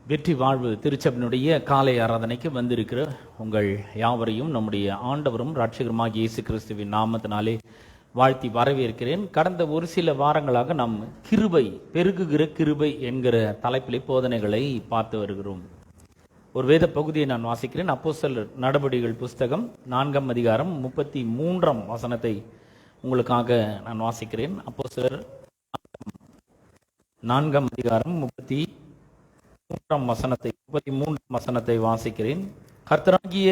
வெற்றி வாழ்வு திருச்சபையினுடைய காலை ஆராதனைக்கு வந்திருக்கிற உங்கள் யாவரையும் நம்முடைய ஆண்டவரும் இரட்சகருமாகிய இயேசு கிறிஸ்துவின் நாமத்தினாலே வாழ்த்தி வரவேற்கிறேன். கடந்த ஒரு சில வாரங்களாக நாம் கிருபை, பெருகுகிற கிருபை என்கிற தலைப்பிலே போதனைகளை பார்த்து வருகிறோம். ஒரு வேத பகுதியை நான் வாசிக்கிறேன். அப்போஸ்தலர் நடபடிகள் புஸ்தகம் 4ஆம் அதிகாரம் 33ஆம் வசனத்தை உங்களுக்காக நான் வாசிக்கிறேன். அப்போஸ்தலர் 4ஆம் அதிகாரம் 33ஆம் வசனத்தை வாசிக்கிறேன். கர்த்தராகிய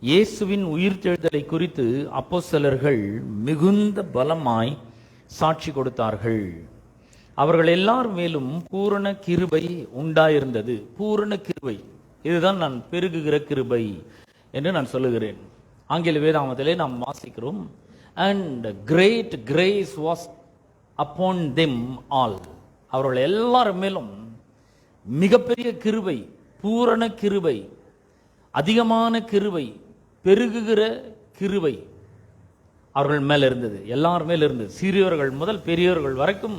இயேசுவின் உயிர்த்தெழுதலை குறித்து அப்போஸ்தலர்கள் மிகுந்த பலமாய் சாட்சி கொடுத்தார்கள். அவர்கள் எல்லார் மேலும் பூரண கிருபை உண்டாயிருந்தது. பூரண கிருபை, இதுதான் நான் பெருகுகிற கிருபை என்று நான் சொல்லுகிறேன். ஆங்கில வேதாகமத்திலே நாம் வாசிக்கிறோம், and great grace was upon them all. அவர்கள் எல்லார் மேலும் மிகப்பெரிய கிருபை, பூரண கிருபை, அதிகமான கிருபை, பெருகுகிற கிருபை அவர்கள் மேல இருந்தது. எல்லார் மேல இருந்தது. சிறியவர்கள் முதல் பெரியவர்கள் வரைக்கும்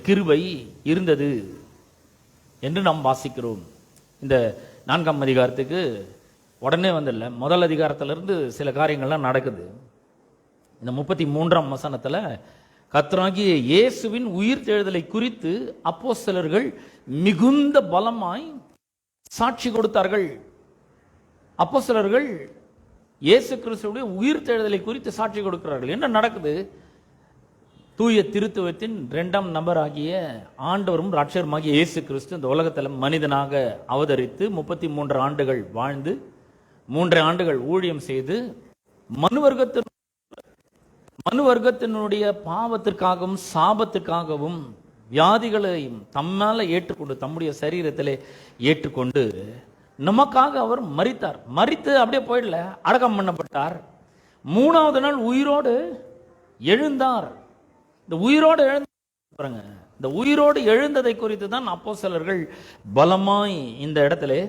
கிருபை இருந்தது என்று நாம் வாசிக்கிறோம். இந்த 4ஆம் அதிகாரத்துக்கு உடனே வந்துடல, முதல் அதிகாரத்திலிருந்து சில காரியங்கள்லாம் நடக்குது. இந்த 33ஆம் வசனத்துல கர்த்தராகிய இயேசுவின் உயிர்த்தெழுதலை குறித்து அப்போஸ்தலர்கள் மிகுந்த பலமாய் சாட்சி கொடுத்தார்கள். அப்போஸ்தலர்கள் இயேசு கிறிஸ்துவுடைய உயிர்த்தெழுதலை குறித்து சாட்சி கொடுக்கிறார்கள். என்ன நடக்குது? தூய திருத்துவத்தின் 2ஆம் நபர் ஆகிய ஆண்டவரும் இரட்சகருமாகிய இயேசு கிறிஸ்து இந்த உலகத்தில் மனிதனாக அவதரித்து 33 ஆண்டுகள் வாழ்ந்து 3 ஆண்டுகள் ஊழியம் செய்து மனுவர்க்கத்தினுடைய பாவத்திற்காகவும் சாபத்திற்காகவும் வியாதிகளையும் தம்மால ஏற்றுக்கொண்டு தம்முடைய சரீரத்திலே ஏற்றுக்கொண்டு நமக்காக அவர் மரித்தார். மரித்து அப்படியே போயிடல, அடக்கம் பண்ணப்பட்டார். 3ஆவது நாள் உயிரோடு எழுந்தார். இந்த உயிரோடு எழுந்தாங்க. இந்த உயிரோடு எழுந்ததை குறித்து தான் அப்போஸ்தலர்கள் பலமாய் இந்த இடத்திலே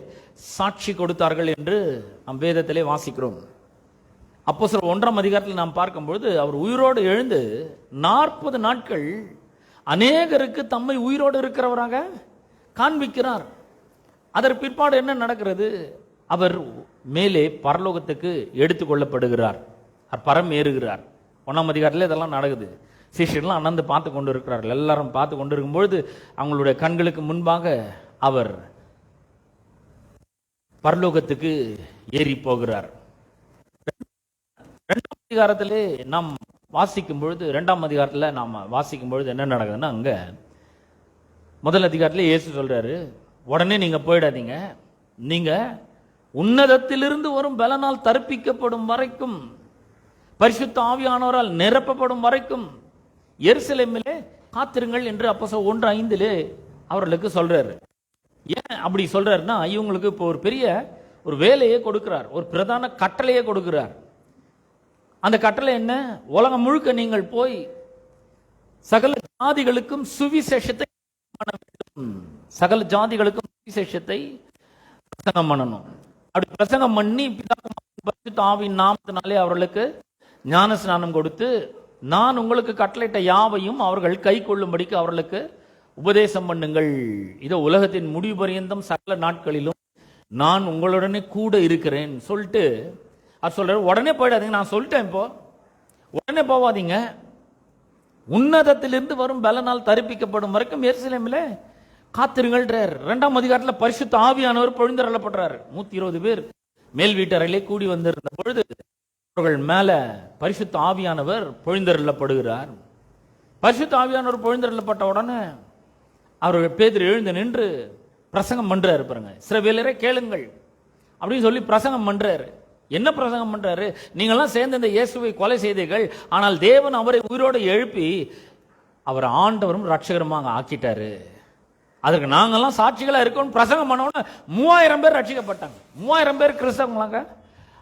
சாட்சி கொடுத்தார்கள் என்று நம் வேதத்திலே வாசிக்கிறோம். அப்போஸ்தலர் 1ஆம் அதிகாரத்தில் நாம் பார்க்கும்பொழுது அவர் உயிரோடு எழுந்து 40 நாட்கள் அநேகருக்கு தம்மை உயிரோடு இருக்கிறவராக காண்பிக்கிறார். அதற்கு பிற்பாடு என்ன நடக்கிறது? அவர் மேலே பரலோகத்துக்கு எடுத்துக் கொள்ளப்படுகிறார். பரம் ஏறுகிறார். 1ஆம் அதிகாரத்தில் இதெல்லாம் நடக்குது. சிஷ்யர்கள்லாம் அண்ணந்து பார்த்து கொண்டு இருக்கிறார்கள். எல்லாரும் பார்த்து கொண்டு இருக்கும்பொழுது அவங்களுடைய கண்களுக்கு முன்பாக அவர் பரலோகத்துக்கு ஏறி போகிறார். 2ஆம் அதிகாரத்திலே நாம் வாசிக்கும் பொழுது 2ஆம் அதிகாரத்தில் நாம் வாசிக்கும் பொழுது என்ன நடக்குதுன்னா, அங்க முதல் அதிகாரத்தில் இயேசு சொல்றாரு, உடனே நீங்க போயிடாதீங்க, நீங்க உன்னதத்திலிருந்து வரும் பலனால் தரிப்பிக்கப்படும் வரைக்கும், பரிசுத்த ஆவியானவரால் நிரப்பப்படும் வரைக்கும் எருசலேமிலே காத்திருங்கள் என்று அப்போஸ்தலர் 1:5 அவர்களுக்கு சொல்றாரு. ஏன் அப்படி சொல்றாருன்னா, இவங்களுக்கு இப்போ ஒரு பெரிய ஒரு வேலையை கொடுக்கிறார், ஒரு பிரதான கட்டளையை கொடுக்கிறார். அந்த கட்டளை என்ன? உலகம் முழுக்க நீங்கள் போய் சகல ஜாதிகளுக்கும் சுவிசேஷத்தை பண்ண வேண்டும். சகல ஜாதிகளுக்கும் சுவிசேஷத்தை பிரசங்கம் பண்ணணும். அப்படி பிரசங்கம் பண்ணி பரிசுத்த ஆவியின் நாமத்தினாலே அவர்களுக்கு ஞான ஸ்நானம் கொடுத்து, நான் உங்களுக்கு கட்டளையிட்ட யாவையும் அவர்கள் கை கொள்ளும்படிக்கு அவர்களுக்கு உபதேசம் பண்ணுங்கள். இதோ உலகத்தின் முடிவு பரியந்தம் சகல நாட்களிலும் நான் உங்களுடனே கூட இருக்கிறேன் சொல்லிட்டு அவர் சொல்றாரு, உடனே போயிடாதீங்க, நான் சொல்லிட்டேன், இப்போ உடனே போவாதீங்க, உன்னதத்திலிருந்து வரும் பலனால் தரிப்பிக்கப்படும் வரைக்கும் எருசலேமிலே காத்திருங்கள்ன்றார். 2ஆம் அதிகாரத்தில் பரிசுத்த ஆவியானவர் பொழிந்தருளப்படுறார். 120 பேர் மேல் வீட்டறையிலே கூடி வந்திருந்த பொழுது அவர்கள் மேல பரிசுத்த ஆவியானவர் பொழிந்தருளப்படுகிறார். பரிசுத்த ஆவியானவர் பொழிந்தருளப்பட்ட உடனே அவர்கள் பேதுரு எழுந்து நின்று பிரசங்கம் பண்றாரு. பாருங்க, இஸ்ரவேலரே கேளுங்கள் அப்படின்னு சொல்லி பிரசங்கம் பண்றாரு. என்ன பிரசங்கம் பண்றாரு? நீங்கெல்லாம் சேர்ந்து இந்த இயேசுவை கொலை செய்தீர்கள், ஆனால் தேவன் அவரை உயிரோடு எழுப்பி அவர் ஆண்டவரும் இரட்சகருமாக ஆக்கிட்டாரு. அதற்கு நாங்கெல்லாம் சாட்சிகளா இருக்கோம் பிரசங்கம் பண்ணோன்னு 3000 பேர் ரட்சிக்கப்பட்டாங்க. 3000 பேர் கிறிஸ்தவங்களாங்க.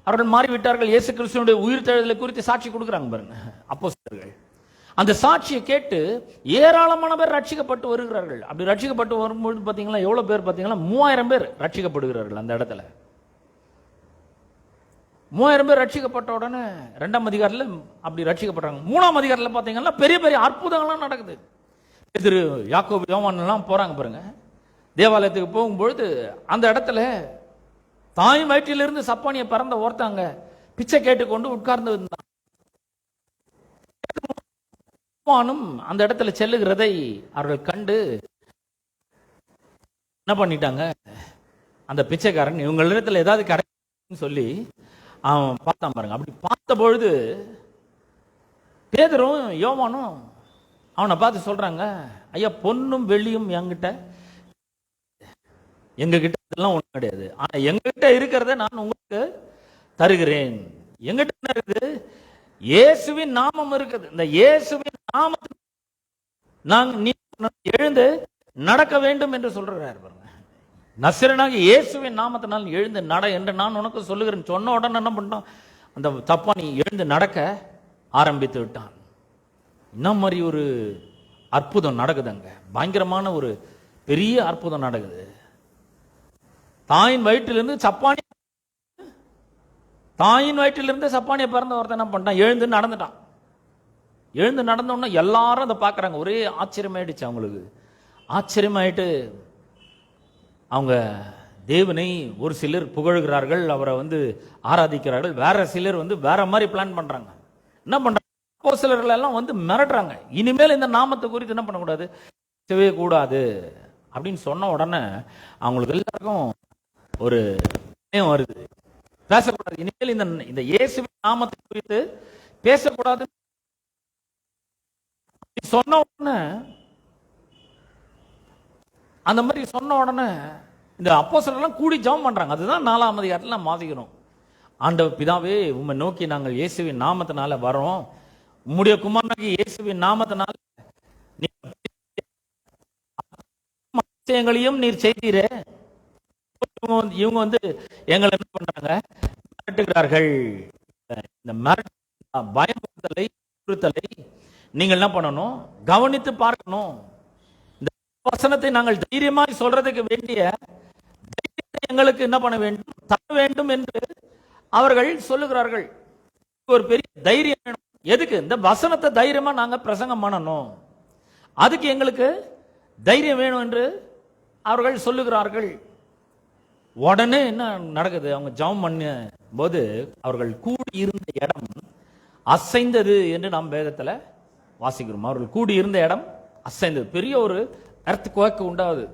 அவர்கள் மாறிவிட்டார்கள். இயேசு கிறிஸ்துவினுடைய உயிர்த்தெழுதலை குறித்து சாட்சி கொடுக்குறாங்க பாருங்க அப்போஸ்தலர்கள். அந்த சாட்சியை கேட்டு ஏராளமான பேர் ரட்சிக்கப்பட்டு வருகிறார்கள். அப்படி ரட்சிக்கப்பட்டு வரும்பொழுது பாத்தீங்களா, எவ்வளவு பேர் பாத்தீங்களா? 3000 பேர் ரட்சிக்கப்படுகிறார்கள். அந்த இடத்துல 3000 பேர் ரட்சிக்கப்பட்ட உடனே 2ஆம் அதிகாரத்தில் அப்படி ரட்சிக்கப்படுறாங்க. 3ஆம் அதிகாரத்தில் பார்த்தீங்கன்னா பெரிய பெரிய அற்புதங்கள்லாம் நடக்குது. எதிர் யாக்கோபு யோவான் எல்லாம் போறாங்க பாருங்க. தேவாலயத்துக்கு போகும்பொழுது அந்த இடத்துல தாய் வயிற்றிலிருந்து சப்பானியை பிறந்த ஒருத்தாங்க பிச்சை கேட்டுக்கொண்டு உட்கார்ந்து இருந்தான். அந்த இடத்துல செல்லுகிறதை அவர்கள் கண்டு என்ன பண்ணிட்டாங்க, அந்த பிச்சைக்காரன் இவங்களிடத்துல ஏதாவது கிடைக்குன்னு சொல்லி அவன் பார்த்தான் பாருங்க. அப்படி பார்த்த பொழுது பேதுரும் யோவானும் அவனை பார்த்து சொல்றாங்க, ஐயா பொன்னும் வெள்ளியும் எங்ககிட்ட இதெல்லாம் ஒண்ணும் கிடையாது, ஆனா எங்ககிட்ட இருக்கிறத நான் உங்களுக்கு தருகிறேன். எங்கிட்ட என்ன இருக்குது? இயேசுவின் நாமம் இருக்குது. இந்த இயேசுவின் நாமத்தில் நீ எழுந்து நடக்க வேண்டும் என்று சொல்றாரு பாருங்க. நசரேயனாகிய இயேசுவின் நாமத்தினால் எழுந்து நட என்று நான் உனக்கு சொல்லுகிறேன். சொன்ன உடனே என்ன பண்ணான், அந்த தப்பானி எழுந்து நடக்க ஆரம்பித்து விட்டான். என்ன மாதிரி ஒரு அற்புதம் நடக்குதுங்க, பயங்கரமான ஒரு பெரிய அற்புதம் நடக்குது. தாயின் வயிற்றிலிருந்து சப்பானியை பிறந்த ஒருத்தன் என்ன பண்ணிட்டான், எழுந்து நடந்துட்டான். எழுந்து நடந்தோன்னா எல்லாரும் அதை பார்க்குறாங்க. ஒரே ஆச்சரியமாயிடுச்சு அவங்களுக்கு. ஆச்சரியமாயிட்டு அவங்க தேவனை ஒரு சிலர் புகழுகிறார்கள், அவரை ஆராதிக்கிறார்கள். வேற சிலர் வேற மாதிரி பிளான் பண்றாங்க. என்ன பண்றாங்க, அப்போஸ்தலர்கள் எல்லாம் மிரட்டுறாங்க, இனிமேல் இந்த நாமத்தை குறித்து என்ன பண்ணக்கூடாது, பேசவே கூடாது அப்படின்னு சொன்ன உடனே அவங்களுக்கு எல்லாருக்கும் ஒரு பயம் வருது. பேசக்கூடாது, இனிமேல் இந்த இயேசுவின் நாமத்தை குறித்து பேசக்கூடாது சொன்ன உடனே, அந்த மாதிரி சொன்ன உடனே இந்த அப்போஸ்தலர்கள் கூடி ஜெபம் பண்றாங்க. அதுதான் 4ஆம் அதிகாரத்தில் நாம் வாசிக்கிறோம். ஆண்டவர் பிதாவே, உம்மை நோக்கி நாங்கள் இயேசுவின் நாமத்தினால வரோம், உம்முடைய குமாரனாகிய இயேசுவின் நாமத்தினால எங்களையும் நீர் செய்தீரே. இவங்க எங்களை என்ன பண்றாங்க, மிரட்டுகிறார்கள். இந்த பயமுறுத்தலை நீங்கள் என்ன பண்ணணும், கவனித்து பார்க்கணும். இந்த வசனத்தை நாங்கள் தைரியமாக சொல்றதுக்கு வேண்டிய எங்களுக்கு என்ன பண்ண வேண்டும், தர வேண்டும் என்று அவர்கள் சொல்லுகிறார்கள். ஒரு பெரிய தைரியம் வேணும். எதுக்கு? இந்த வசனத்தை தைரியமா நாங்க பிரசங்கம் பண்ணணும், அதுக்கு எங்களுக்கு தைரியம் வேணும் என்று அவர்கள் சொல்லுகிறார்கள். உடனே என்ன நடக்குது, அவங்க ஜெபம் பண்ண போது அவர்கள் கூடி இருந்த இடம் அசைந்தது என்று நாம் வேதத்துல வாசிக்கிறோம். அவர்கள் கூடி இருந்த இடம் அசைந்தது, பெரிய ஒரு எர்த்குவேக் உண்டாகுது.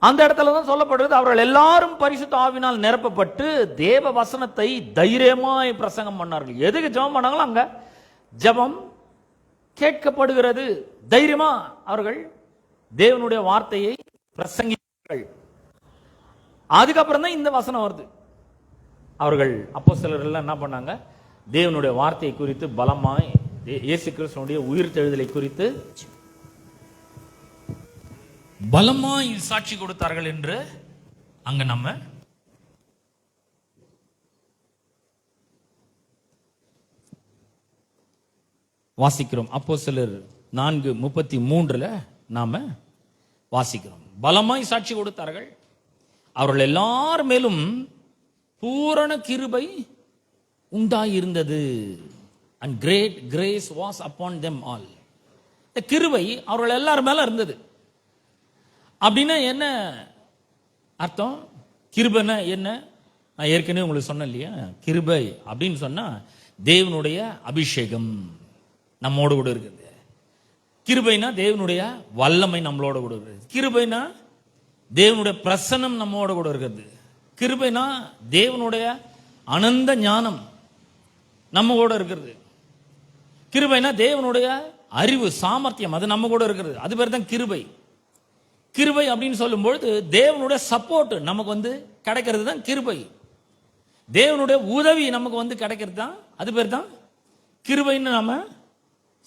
அந்த இடத்துல தான் சொல்லப்படுறது, அவர்கள் எல்லாரும் பரிசுத்த ஆவியினால் நிரப்பப்பட்டு தேவ வசனத்தை தைரியமாய் பிரசங்கம் பண்ணார்கள். எதுக்கு ஜெபம் பண்ணாங்களோ அங்க ஜெபம் கேட்கப்படுகிறது. தைரியமா அவர்கள் தேவனுடைய வார்த்தையை பிரசங்கித்தார்கள். அதுக்கப்புறம் தான் இந்த வசனம் வருது. அவர்கள் அப்போஸ்தலர்கள் எல்லாம் என்ன பண்ணாங்க, தேவனுடைய வார்த்தையை குறித்து பலமாய் இயேசு கிறிஸ்துவினுடைய உயிர்த்தெழுதலை குறித்து பலமாய் சாட்சி கொடுத்தார்கள் என்று அங்க நம்ம வாசிக்கிறோம். அப்போஸ்தலர் 4:33 நாம வாசிக்கிறோம். பலமாய் சாட்சி கொடுத்தார்கள், அவர்கள் எல்லார் மேலும் பூரண கிருபை உண்டாயிருந்தது. and great grace was upon them all. இந்த கிருபை அவர்கள் எல்லார் மேல இருந்தது. அப்படின்னா என்ன அர்த்தம்? கிருபைனா என்ன? நான் ஏற்கனவே உங்களுக்கு சொன்னேன் இல்லையா, கிருபை அப்படின்னு சொன்னா தேவனுடைய அபிஷேகம் நம்மோடு கூட இருக்குது. கிருபைனா தேவனுடைய வல்லமை நம்மளோட கூட இருக்குது. கிருபைனா தேவனுடைய பிரசன்னம் நம்மோட கூட இருக்கிறது. கிருபைனா தேவனுடைய அனந்த ஞானம் நம்ம கூட இருக்கிறது. கிருபைனா தேவனுடைய அறிவு சாமர்த்தியம் அது நம்ம கூட இருக்கிறது. அது பேர் தான் கிருபை. கிருபை அப்படின்னு சொல்லும்பொழுது தேவனுடைய சப்போர்ட் நமக்கு கிடைக்கிறது தான் கிருபை. தேவனுடைய உதவி நமக்கு கிடைக்கிறது தான், அது பேர் தான் கிருபைன்னு நாம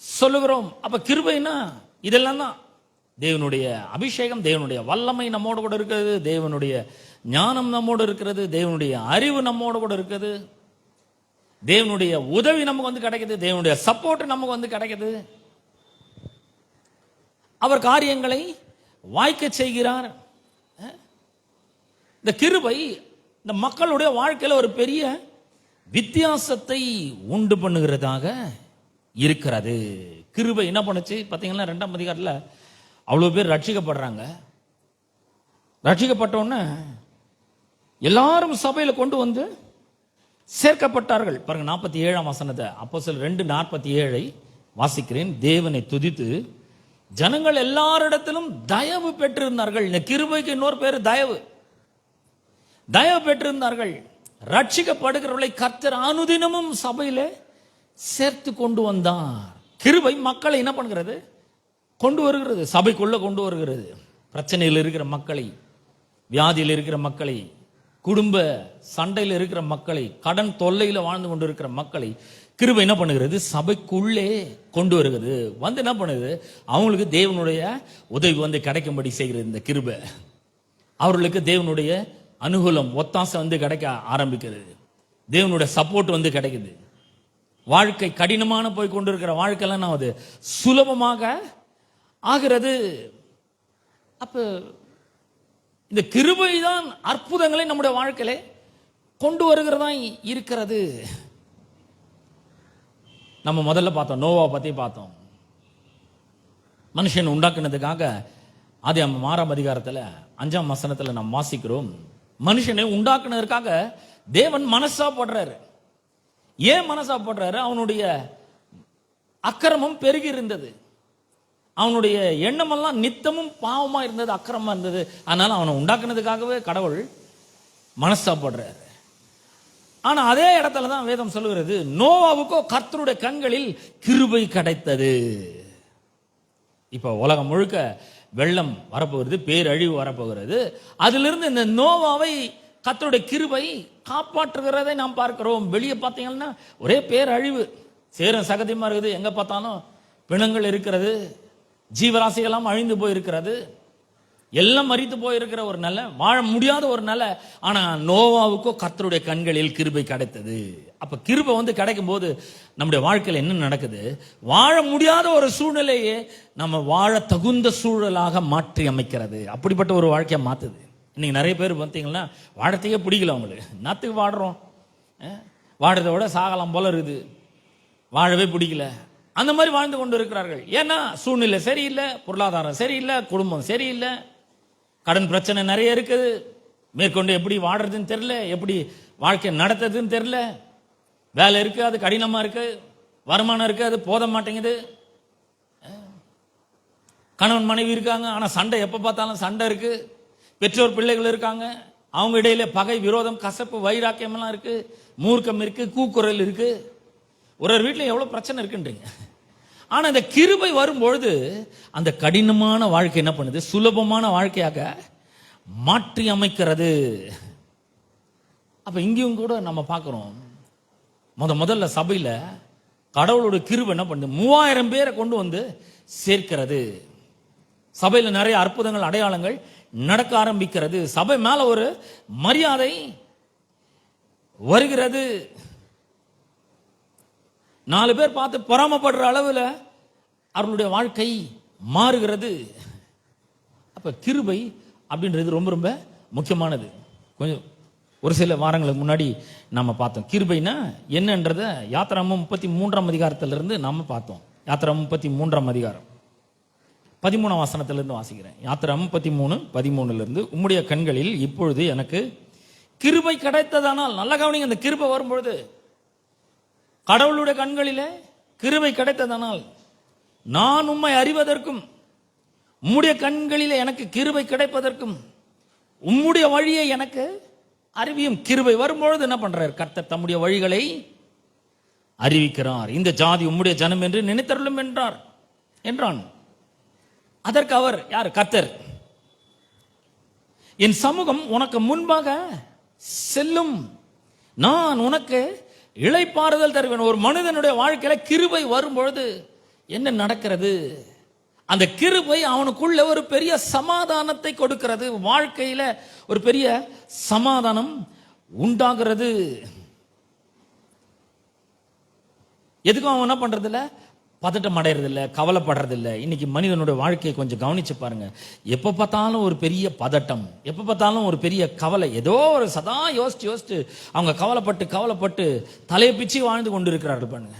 சொல்லுகிறோம். அப்ப கிருபைனா இதெல்லாம் தான். தேவனுடைய அபிஷேகம், தேவனுடைய வல்லமை நம்மோடு கூட இருக்கிறது, தேவனுடைய ஞானம் நம்மோடு இருக்கிறது, தேவனுடைய அறிவு நம்மோடு கூட இருக்குது, தேவனுடைய உதவி நமக்கு கிடைக்குது, தேவனுடைய சப்போர்ட் நமக்கு கிடைக்குது. அவர் காரியங்களை வாய்க்க செய்கிறார். இந்த கிருபை இந்த மக்களுடைய வாழ்க்கையில ஒரு பெரிய வித்தியாசத்தை உண்டு பண்ணுகிறதாக இருக்கிறது. கிருபை என்ன பண்ணுச்சு பாத்தீங்கன்னா, 2ஆம் அதிகாரத்தில் அவ்வளவு பேர் ரட்சிக்கப்படுறாங்க. ரட்சிக்கப்பட்டோன்னு எல்லாரும் சபையில கொண்டு வந்து சேர்க்கப்பட்டார்கள். பாருங்க 47ஆம் வசனத்தை, அப்போஸ்தலர் 2:47 வாசிக்கிறேன். தேவனை துதித்து ஜனங்கள் எல்லாரிடத்திலும் தயவு பெற்றிருந்தார்கள். இந்த கிருபைக்கு இன்னொரு பேரு தயவு. தயவு பெற்றிருந்தார்கள். ரட்சிக்கப்படுகிறவர்களை கர்த்தர் அனுதினமும் சபையிலே சேர்த்து கொண்டு வந்தார். கிருபை மக்களை என்ன பண்ணுகிறது? கொண்டு வருகிறது, சபைக்குள்ள கொண்டு வருகிறது. பிரச்சனையில் இருக்கிற மக்களை, வியாதியில் இருக்கிற மக்களை, குடும்ப சண்டையில் இருக்கிற மக்களை, கடன் தொல்லையில் வாழ்ந்து கொண்டு இருக்கிற மக்களை கிருபை என்ன பண்ணுகிறது? சபைக்குள்ளே கொண்டு வருகிறது. வந்து என்ன பண்ணுது? அவங்களுக்கு தேவனுடைய உதவி வந்து கிடைக்கும்படி செய்கிறது. இந்த கிருபை அவர்களுக்கு தேவனுடைய அனுகூலம், ஒத்தாசை வந்து கிடைக்க ஆரம்பிக்கிறது. தேவனுடைய சப்போர்ட் வந்து கிடைக்குது. வாழ்க்கை கடினமான போய் கொண்டிருக்கிற வாழ்க்கையெல்லாம் நான் அது சுலபமாக ஆகிறது. அப்ப இந்த கிருபை தான் அற்புதங்களை நம்முடைய வாழ்க்கையில கொண்டு வருகிறதா இருக்கிறது. நம்ம முதல்ல பார்த்தோம், நோவா பத்தி பார்த்தோம். மனுஷன் உண்டாக்குனதுக்காக ஆதியாகமம் 6ஆம் அதிகாரத்துல 5ஆம் வசனத்துல நாம் வாசிக்கிறோம். மனுஷனை உண்டாக்குனதற்காக தேவன் மனசாப்படுறாரு. ஏன் மனசாப்படுறாரு? அவனுடைய அக்கிரமம் பெருகி இருந்தது. அவனுடைய எண்ணமெல்லாம் நித்தமும் பாவமா இருந்தது, அக்கிரமா இருந்தது. அதனால அவனை உண்டாக்குனதுக்காகவே கடவுள் மனசாப்படுறாரு. ஆனா அதே இடத்துல தான் வேதம் சொல்லுகிறது, நோவாவுக்கோ கர்த்தருடைய கண்களில் கிருபை கிடைத்தது. இப்ப உலகம் முழுக்க வெள்ளம் வரப்போகிறது, பேரழிவு வரப்போகிறது. அதிலிருந்து இந்த நோவாவை கர்த்தருடைய கிருபை காப்பாற்றுகிறதை நாம் பார்க்கிறோம். வெளியே பார்த்தீங்கன்னா ஒரே பேரழிவு, சேரம் சகதியமா இருக்குது. எங்க பார்த்தாலும் பிணங்கள் இருக்கிறது, ஜீவராசிகள்லாம் அழிந்து போயிருக்கிறது, எல்லாம் மரித்து போயிருக்கிற ஒரு நிலை, வாழ முடியாத ஒரு நிலை. ஆனா நோவாவுக்கோ கர்த்தருடைய கண்களில் கிருபை கிடைத்தது. அப்ப கிருபை வந்து கிடைக்கும் போது நம்முடைய வாழ்க்கையில் என்ன நடக்குது? வாழ முடியாத ஒரு சூழ்நிலையே நம்ம வாழ தகுந்த சூழலாக மாற்றி அமைக்கிறது. அப்படிப்பட்ட ஒரு வாழ்க்கையை மாத்துது. இன்னைக்கு நிறைய பேர் பார்த்தீங்கன்னா வாழத்தையே பிடிக்கல அவங்களுக்கு. நாத்துக்கு வாடுறோம், வாடுறத விட சாகலாம் போல இருக்குது, வாழவே பிடிக்கல. அந்த மாதிரி வாழ்ந்து கொண்டு இருக்கிறார்கள். ஏன்னா சூழ்நிலை சரியில்லை, பொருளாதாரம் சரியில்லை, குடும்பம் சரியில்லை, கடன் பிரச்சனை நிறைய இருக்குது, மேற்கொண்டு எப்படி வாடுறதுன்னு தெரியல, எப்படி வாழ்க்கை நடத்துறதுன்னு தெரியல. வேலை இருக்கு, அது கடினமா இருக்கு, வருமானம் இருக்கு, அது போத மாட்டேங்குது. கணவன் மனைவி இருக்காங்க, ஆனா சண்டை, எப்ப பார்த்தாலும் சண்டை இருக்கு. பெற்றோர் பிள்ளைகள் இருக்காங்க, அவங்க இடையில பகை, விரோதம், கசப்பு, வைராக்கியம் எல்லாம் இருக்கு, மூர்க்கம் இருக்கு, கூக்குரல் இருக்கு. ஒரு ஒரு வீட்டில் எவ்வளவு பிரச்சனை இருக்குன்றீங்க. ஆனா இந்த கிருபை வரும்பொழுது அந்த கடினமான வாழ்க்கை என்ன பண்ணுது? சுலபமான வாழ்க்கையாக மாற்றி அமைக்கிறது. அப்ப இங்கேயும் கூட நம்ம பார்க்கிறோம், முதல்ல சபையில கடவுளோட கிருபை என்ன பண்ணுது? 3000 பேரை கொண்டு வந்து சேர்க்கிறது. சபையில நிறைய அற்புதங்கள், அடையாளங்கள் நடக்க ஆரம்பிக்கிறது. சபை மேல ஒரு மரியாதை வருகிறது. 4 பேர் பார்த்து பொறாமப்படுற அளவில் அவர்களுடைய வாழ்க்கை மாறுகிறது. அப்ப கிருபை அப்படின்றது ரொம்ப ரொம்ப முக்கியமானது. கொஞ்சம் ஒரு சில வாரங்களுக்கு முன்னாடி நாம பார்த்தோம் கிருபைனா என்னன்றத யாத்திராகமம் 33ஆம் அதிகாரத்திலிருந்து நாம பார்த்தோம். யாத்திராகமம் 33ஆம் அதிகாரம் 13ஆம் வசனத்திலிருந்து வாசிக்கிறேன். யாத்திராகமம் 13:13 உம்முடைய கண்களில் இப்பொழுது எனக்கு கிருபை கிடைத்ததானால், நல்ல கவனிங்க, அந்த கிருபை வரும்பொழுது கடவுளுடைய கண்களிலே கிருபை கிடைத்ததனால் நான் உம்மை அறிவதற்கும் உம்முடைய கண்களிலே எனக்கு கிருபை கிடைப்பதற்கும் உம்முடைய வழியை எனக்கு அறிவியும். கிருபை வரும்பொழுது என்ன பண்றார்? கர்த்தர் தம்முடைய வழிகளை அறிவிக்கிறார். இந்த ஜாதி உம்முடைய ஜனம் என்று நினைத்தருளும் என்றான். அதற்கு அவர், யார்? கர்த்தர், என் சமூகம் உனக்கு முன்பாக செல்லும், நான் உனக்கு இளைப்பாறுதல் தருவேன். ஒரு மனிதனுடைய வாழ்க்கையில கிருபை வரும்பொழுது என்ன நடக்கிறது? அந்த கிருபை அவனுக்குள்ள ஒரு பெரிய சமாதானத்தை கொடுக்கிறது. வாழ்க்கையில ஒரு பெரிய சமாதானம் உண்டாகிறது. எதுக்கும் அவன் என்ன பண்றது இல்ல, பதட்டம் அடைறது இல்லை, கவலைப்படுறது இல்லை. இன்னைக்கு மனிதனுடைய வாழ்க்கையை கொஞ்சம் கவனிச்சு பாருங்க. எப்ப பார்த்தாலும் ஒரு பெரிய பதட்டம், எப்ப பார்த்தாலும் ஒரு பெரிய கவலை, ஏதோ ஒரு சதா யோசிச்சு அவங்க கவலைப்பட்டு தலையை பிச்சு வாழ்ந்து கொண்டு இருக்கிறார்கள். பாருங்க,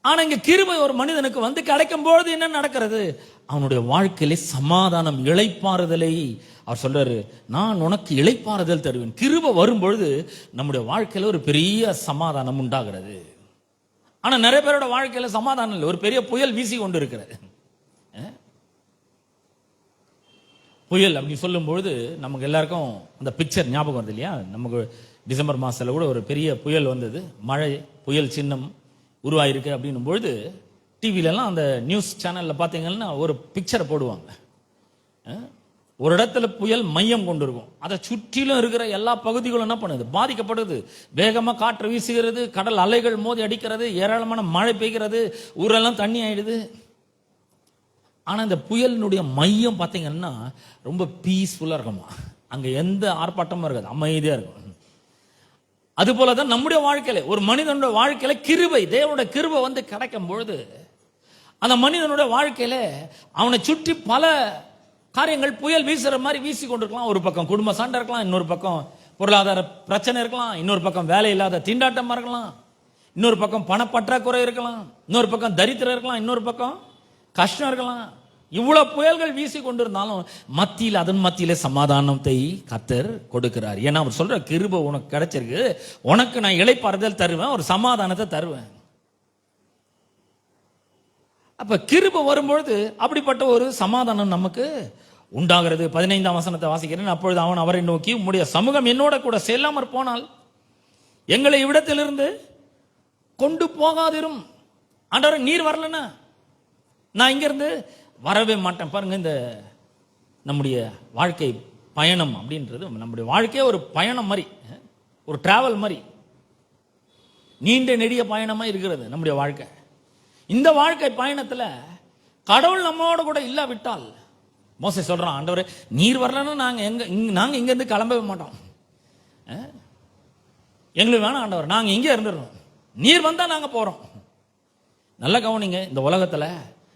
ஆனா இங்க கிருபை ஒரு மனிதனுக்கு வந்து கிடைக்கும் பொழுது என்ன நடக்கிறது? அவனுடைய வாழ்க்கையிலே சமாதானம், இளைப்பாறுதலை அவர் சொல்றாரு, நான் உனக்கு இளைப்பாறுதல் தருவேன். கிருபை வரும்பொழுது நம்முடைய வாழ்க்கையில ஒரு பெரிய சமாதானம் உண்டாகிறது. ஆனா நிறைய பேரோட வாழ்க்கையில சமாதானம் இல்லை, ஒரு பெரிய புயல் வீசி கொண்டு இருக்கிறது. புயல் அப்படின்னு சொல்லும் பொழுது நமக்கு எல்லாருக்கும் அந்த பிக்சர் ஞாபகம் வருது இல்லையா? நமக்கு டிசம்பர் மாசத்துல கூட ஒரு பெரிய புயல் வந்தது, மழை புயல் சின்னம் உருவாயிருக்கு அப்படின்னும் பொழுது டிவிலெல்லாம் அந்த நியூஸ் சேனல்ல பார்த்தீங்கன்னா ஒரு பிக்சரை போடுவாங்க. ஒரு இடத்துல புயல் மையம் கொண்டு இருக்கும், அதை சுற்றிலும் இருக்கிற எல்லா பகுதிகளும் என்ன பண்ணுது? பாதிக்கப்படுது. வேகமாக காற்று வீசுகிறது, கடல் அலைகள் மோதி அடிக்கிறது, ஏராளமான மழை பெய்கிறது, ஊரெல்லாம் தண்ணி ஆயிடுது. ஆனா இந்த புயலினுடைய மையம் பார்த்தீங்கன்னா ரொம்ப பீஸ்ஃபுல்லா இருக்குமா, அங்க எந்த ஆர்ப்பாட்டமும் இருக்காது, அமைதியா இருக்கும். அது போலதான் நம்முடைய வாழ்க்கையில, ஒரு மனிதனுடைய வாழ்க்கையில கிருபை, தேவனுடைய கிருபை வந்து கிடைக்கும் பொழுது அந்த மனிதனுடைய வாழ்க்கையில அவனை சுற்றி பல காரியங்கள் புயல் வீசுற மாதிரி வீசி கொண்டிருக்கலாம். ஒரு பக்கம் குடும்ப சண்டை இருக்கலாம், இன்னொரு பக்கம் பொருளாதார பிரச்சனை இருக்கலாம், இன்னொரு பக்கம் வேலை இல்லாத திண்டாட்டமா இருக்கலாம், இன்னொரு பக்கம் பணப்பற்றாக்குறை இருக்கலாம், இன்னொரு பக்கம் தரித்திரம் இருக்கலாம், இன்னொரு பக்கம் கஷ்டம் இருக்கலாம். இவ்வளவு புயல்கள் வீசி கொண்டிருந்தாலும் மத்தியில், அதன் மத்தியிலே சமாதானத்தை கர்த்தர் கொடுக்கிறார். ஏன்னா அவர் சொல்ற, கிருபை உனக்கு கிடைச்சிருக்கு, உனக்கு நான் இளைப்பாறுதல் தருவேன், ஒரு சமாதானத்தை தருவேன். அப்ப கிருபை வரும்பொழுது அப்படிப்பட்ட ஒரு சமாதானம் நமக்கு உண்டாகிறது. 15ஆம் வசனத்தை வாசிக்கிறேன். அப்பொழுது அவன் அவரை நோக்கி, உம்முடைய சமூகம் என்னோட கூட செல்லாமற் போனால் எங்களை இவ்விடத்திலிருந்து கொண்டு போகாதிரும். ஆண்டவரே, நீர் வரலன்னா நான் இங்கிருந்து வரவே மாட்டேன். பாருங்க, இந்த நம்முடைய வாழ்க்கை பயணம் அப்படின்றது, நம்முடைய வாழ்க்கையே ஒரு பயணம் மாதிரி, ஒரு டிராவல் மாதிரி, நீண்ட நெடிய பயணமா இருக்கிறது நம்முடைய வாழ்க்கை. இந்த வாழ்க்கை பயணத்துல கடவுள் நம்மோட கூட இல்லாவிட்டால், மோசே சொல்றான், ஆண்டவரே நீர் வரலன்னா நாங்க இங்க இருந்து கிளம்பவே மாட்டோம், எங்களுக்கு வேணாம் ஆண்டவர், நாங்க இங்கே இருந்துடுறோம், நீர் வந்தா நாங்க போறோம். நல்ல கவனிங்க, இந்த உலகத்துல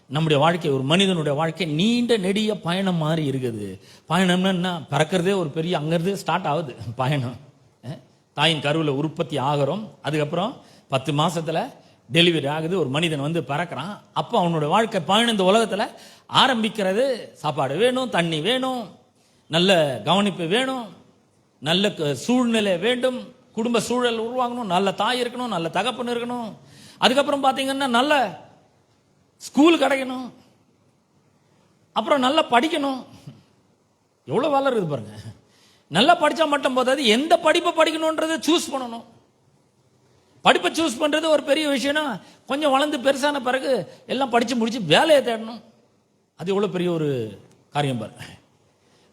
நம்முடைய வாழ்க்கை, ஒரு மனிதனுடைய வாழ்க்கை நீண்ட நெடிய பயணம் மாதிரி இருக்குது. பயணம்னா பிறக்கிறதே ஒரு பெரிய, அங்கிருந்து ஸ்டார்ட் ஆகுது பயணம். தாயின் கருவில் உற்பத்தி ஆகிறோம், அதுக்கப்புறம் 10 மாசத்துல டெலிவரி ஆகுது, ஒரு மனிதன் வந்து பிறக்கிறான். அப்போ அவனுடைய வாழ்க்கை பயணம் இந்த உலகத்துல ஆரம்பிக்கிறது. சாப்பாடு வேணும், தண்ணி வேணும், நல்ல கவனிப்பு வேணும், நல்ல சூழ்நிலை வேண்டும், குடும்ப சூழல் உருவாகணும், நல்ல தாய் இருக்கணும், நல்ல தகப்பன் இருக்கணும், அதுக்கப்புறம் பாத்தீங்கன்னா நல்ல ஸ்கூல் கிடைக்கணும், அப்புறம் நல்லா படிக்கணும். எவ்வளவு வேலை இருக்குது பாருங்க. நல்லா படிச்சா மட்டும் போதாது, எந்த படிப்பை படிக்கணும்ன்றதை சூஸ் பண்ணணும். படிப்பை சூஸ் பண்றது ஒரு பெரிய விஷயம்னா, கொஞ்சம் வளர்ந்து பெருசான பிறகு எல்லாம் படிச்சு முடிச்சு வேலையை தேடணும். அது எவ்வளவு பெரிய ஒரு காரியம் பாருங்க.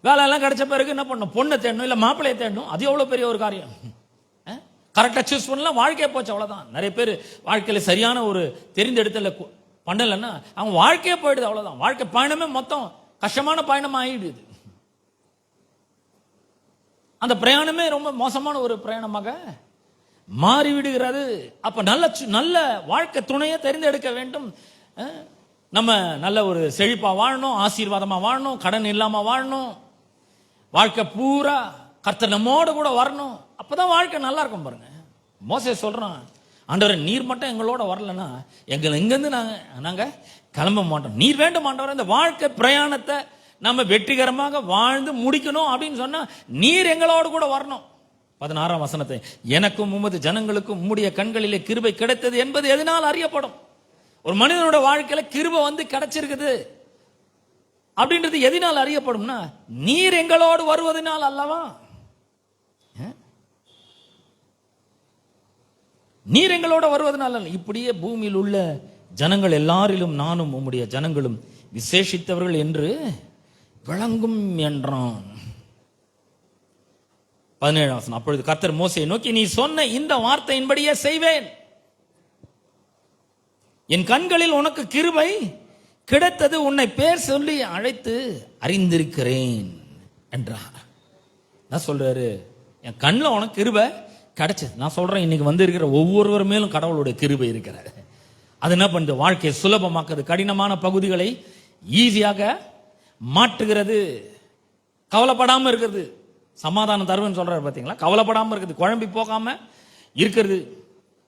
வேலை எல்லாம் கிடைச்ச பிறகு என்ன பண்ணணும்? பொண்ணை தேடணும், இல்ல மாப்பிள்ளையை தேடணும். அது எவ்வளவு பெரிய ஒரு காரியம். கரெக்டா சூஸ் பண்ணலாம், வாழ்க்கையை போச்சு, அவ்வளவுதான். நிறைய பேர் வாழ்க்கையில சரியான ஒரு தெரிந்தெடுத்தல பண்ணலன்னா அவங்க வாழ்க்கையே போயிடுது, அவ்வளவுதான். வாழ்க்கை பயணமே மொத்தம் கஷ்டமான பயணம் ஆயிடுது. அந்த பிரயாணமே ரொம்ப மோசமான ஒரு பிரயாணமாக மாறிவிடுகிறது. அப்ப நல்ல வாழ்க்கை துணையை தெரிந்தெடுக்க வேண்டும். நம்ம நல்ல ஒரு செழிப்பா வாழணும், ஆசீர்வாதமா வாழணும், கடன் இல்லாம வாழணும், வாழ்க்கை பூரா கர்த்தர் நம்மோட கூட வரணும். அப்பதான் வாழ்க்கை நல்லா இருக்கும் பாருங்க. மோசே சொல்றான், ஆண்டவரே நீர் மட்டும் எங்களோட வரலன்னா எங்கிருந்து நாங்க கிளம்ப மாட்டோம், நீர் வேண்டும் ஆண்டவரே. இந்த வாழ்க்கை பிரயாணத்தை நம்ம வெற்றிகரமாக வாழ்ந்து முடிக்கணும் அப்படின்னு சொன்னா நீர் எங்களோடு கூட வரணும். 16ஆம் வசனத்தை, எனக்கும் உமது ஜனங்களுக்கும் உம்முடைய கண்களிலே கிருபை கிடைத்தது என்பது எதனால் அறியப்படும். ஒரு மனிதனோட வாழ்க்கையில கிருபை வந்து கிடைச்சிருக்குது அப்படின்றது எதனால் அறியப்படும்னா, நீர் எங்களோடு வருவதனால் அல்லவா. நீர் எங்களோட வருவதனால. இப்படியே பூமியில் உள்ள ஜனங்கள் எல்லாரிலும் நானும் உம்முடைய ஜனங்களும் விசேஷித்தவர்கள் என்று விளங்கும் என்றான். 17ஆம் வசனம், அப்பொழுது கர்த்தர் மோசேயை நோக்கி, நீ சொன்ன இந்த வார்த்தையின்படியே செய்வேன், என் கண்களில் உனக்கு கிருபை கிடைத்தது, உன்னை பேர் சொல்லி அழைத்து அறிந்திருக்கிறேன் என்றார். நான் சொல்றாரு, என் கண்ணில் உனக்கு கிருபை கிடைச்சது. நான் சொல்றேன், இன்னைக்கு வந்து இருக்கிற ஒவ்வொருவர் மேலும் கடவுளுடைய கிருபை இருக்கிறார். அது என்ன பண்ணுது? வாழ்க்கையை சுலபமாக்குது, கடினமான பகுதிகளை ஈஸியாக மாற்றுகிறது, கவலைப்படாம இருக்கிறது, சமாதானம் தருவேன்னு சொல்றாரு பாத்தீங்களா. கவலைப்படாம இருக்குது, குழம்பி போகாம இருக்கிறது,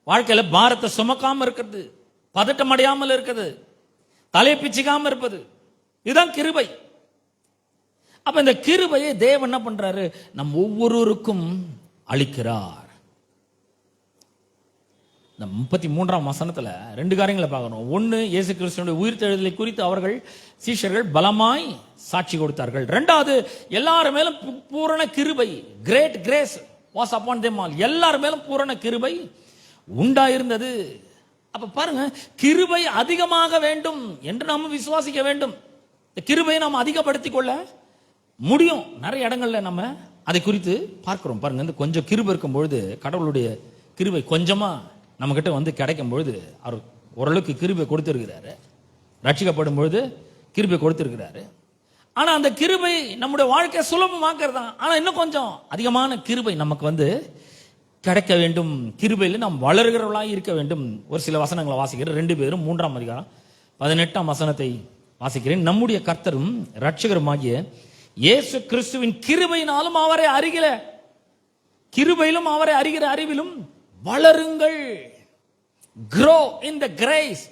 வாழ்க்கையில பாரத்தை சுமக்காம இருக்கிறது, பதட்டம் அடையாமல் இருக்குது, தலையை பிச்சுக்காம இருப்பது, இதுதான் கிருபை. அப்ப இந்த கிருபையை தேவன் என்ன பண்றாரு? நம் ஒவ்வொருவருக்கும் அளிக்கிறார். இந்த 33ஆம் வசனத்துல 2 காரியங்களை பார்க்கணும். ஒன்னு, இயேசு கிறிஸ்துவினுடைய உயிர்த்தெழுதலை குறித்து அவர்கள் சீஷர்கள் பலமாய் சாட்சி கொடுத்தார்கள். 2வது, எல்லார் மேலும் பூரண கிருபை, great grace was upon them all, எல்லார் மேலும் பூரண கிருபை உண்டாயிருந்தது. அப்ப பாருங்க, கிருபை அதிகமாக வேண்டும் என்று நாம் விசுவாசிக்க வேண்டும். இந்த கிருபையை நாம் அதிகப்படுத்திக் கொள்ள முடியும். நிறைய இடங்கள்ல நம்ம அதை குறித்து பார்க்கிறோம். பாருங்க, இந்த கொஞ்சம் கிருபை இருக்கும் பொழுது, கடவுளுடைய கிருபை கொஞ்சமா நம்ம கிட்ட வந்து கிடைக்கும் பொழுது, அவர் ஓரளவுக்கு கிருபை கொடுத்திருக்கிறாரு. ரட்சிக்கப்படும் பொழுது கிருபை கொடுத்திருக்கிறாரு. ஆனா அந்த கிருபை நம்முடைய வாழ்க்கையை சுலபமாக்குறது தான். ஆனா இன்னும் கொஞ்சம் அதிகமான கிருபை நமக்கு வந்து கிடைக்க வேண்டும். கிருபையில் நாம் வளர்கிறவர்களாக இருக்க வேண்டும். ஒரு சில வசனங்களை வாசிக்கிறேன். 2 பேரும் 3ஆம் அதிகாரம் 18ஆம் வசனத்தை வாசிக்கிறேன். நம்முடைய கர்த்தரும் ரட்சகருமாகிய இயேசு கிறிஸ்துவின் கிருபையினாலும் அவரை அறிகிற கிருபையிலும் அவரை அறிகிற அறிவிலும் வளருங்கள். grow in the grace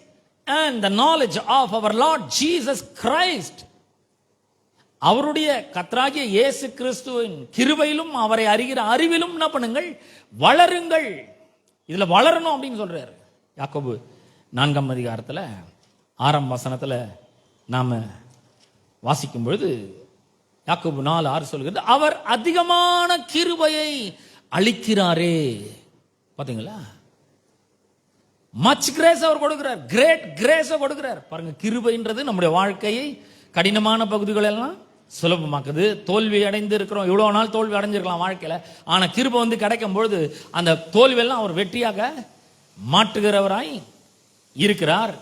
and the knowledge of our Lord Jesus Christ. அவருடைய கர்த்தராகிய இயேசு கிறிஸ்துவின் கிருபையிலும் அவரை அறிகிற அறிவிலும் என்ன பண்ணுங்கள்? வளருங்கள். இதுல வளரணும் அப்படின்னு சொல்றாரு. யாக்கோபு 4ஆம் அதிகாரத்துல 6ஆம் வசனத்துல நாம வாசிக்கும் பொழுது யாக்கோபு 4:6 சொல்கிறது, அவர் அதிகமான கிருபையை அளிக்கிறாரே. பாத்தீங்களா? மச் கிரேஸ் அவர் கொடுக்கிறார், கிரேட் கிரேஸ் கொடுக்கிறார். பாருங்க, கிருபைன்றது நம்முடைய வாழ்க்கையை கடினமான பகுதிகள் எல்லாம் சுலபமாக்குது. தோல்வி அடைந்து இருக்கிறோம், இவ்வளவு நாள் தோல்வி அடைஞ்சிருக்கலாம் வாழ்க்கையில. ஆனா கிருபை வந்து கிடைக்கும் பொழுது அந்த தோல்வியெல்லாம் அவர் வெற்றியாக மாற்றுகிறவராய் இருக்கிறார்.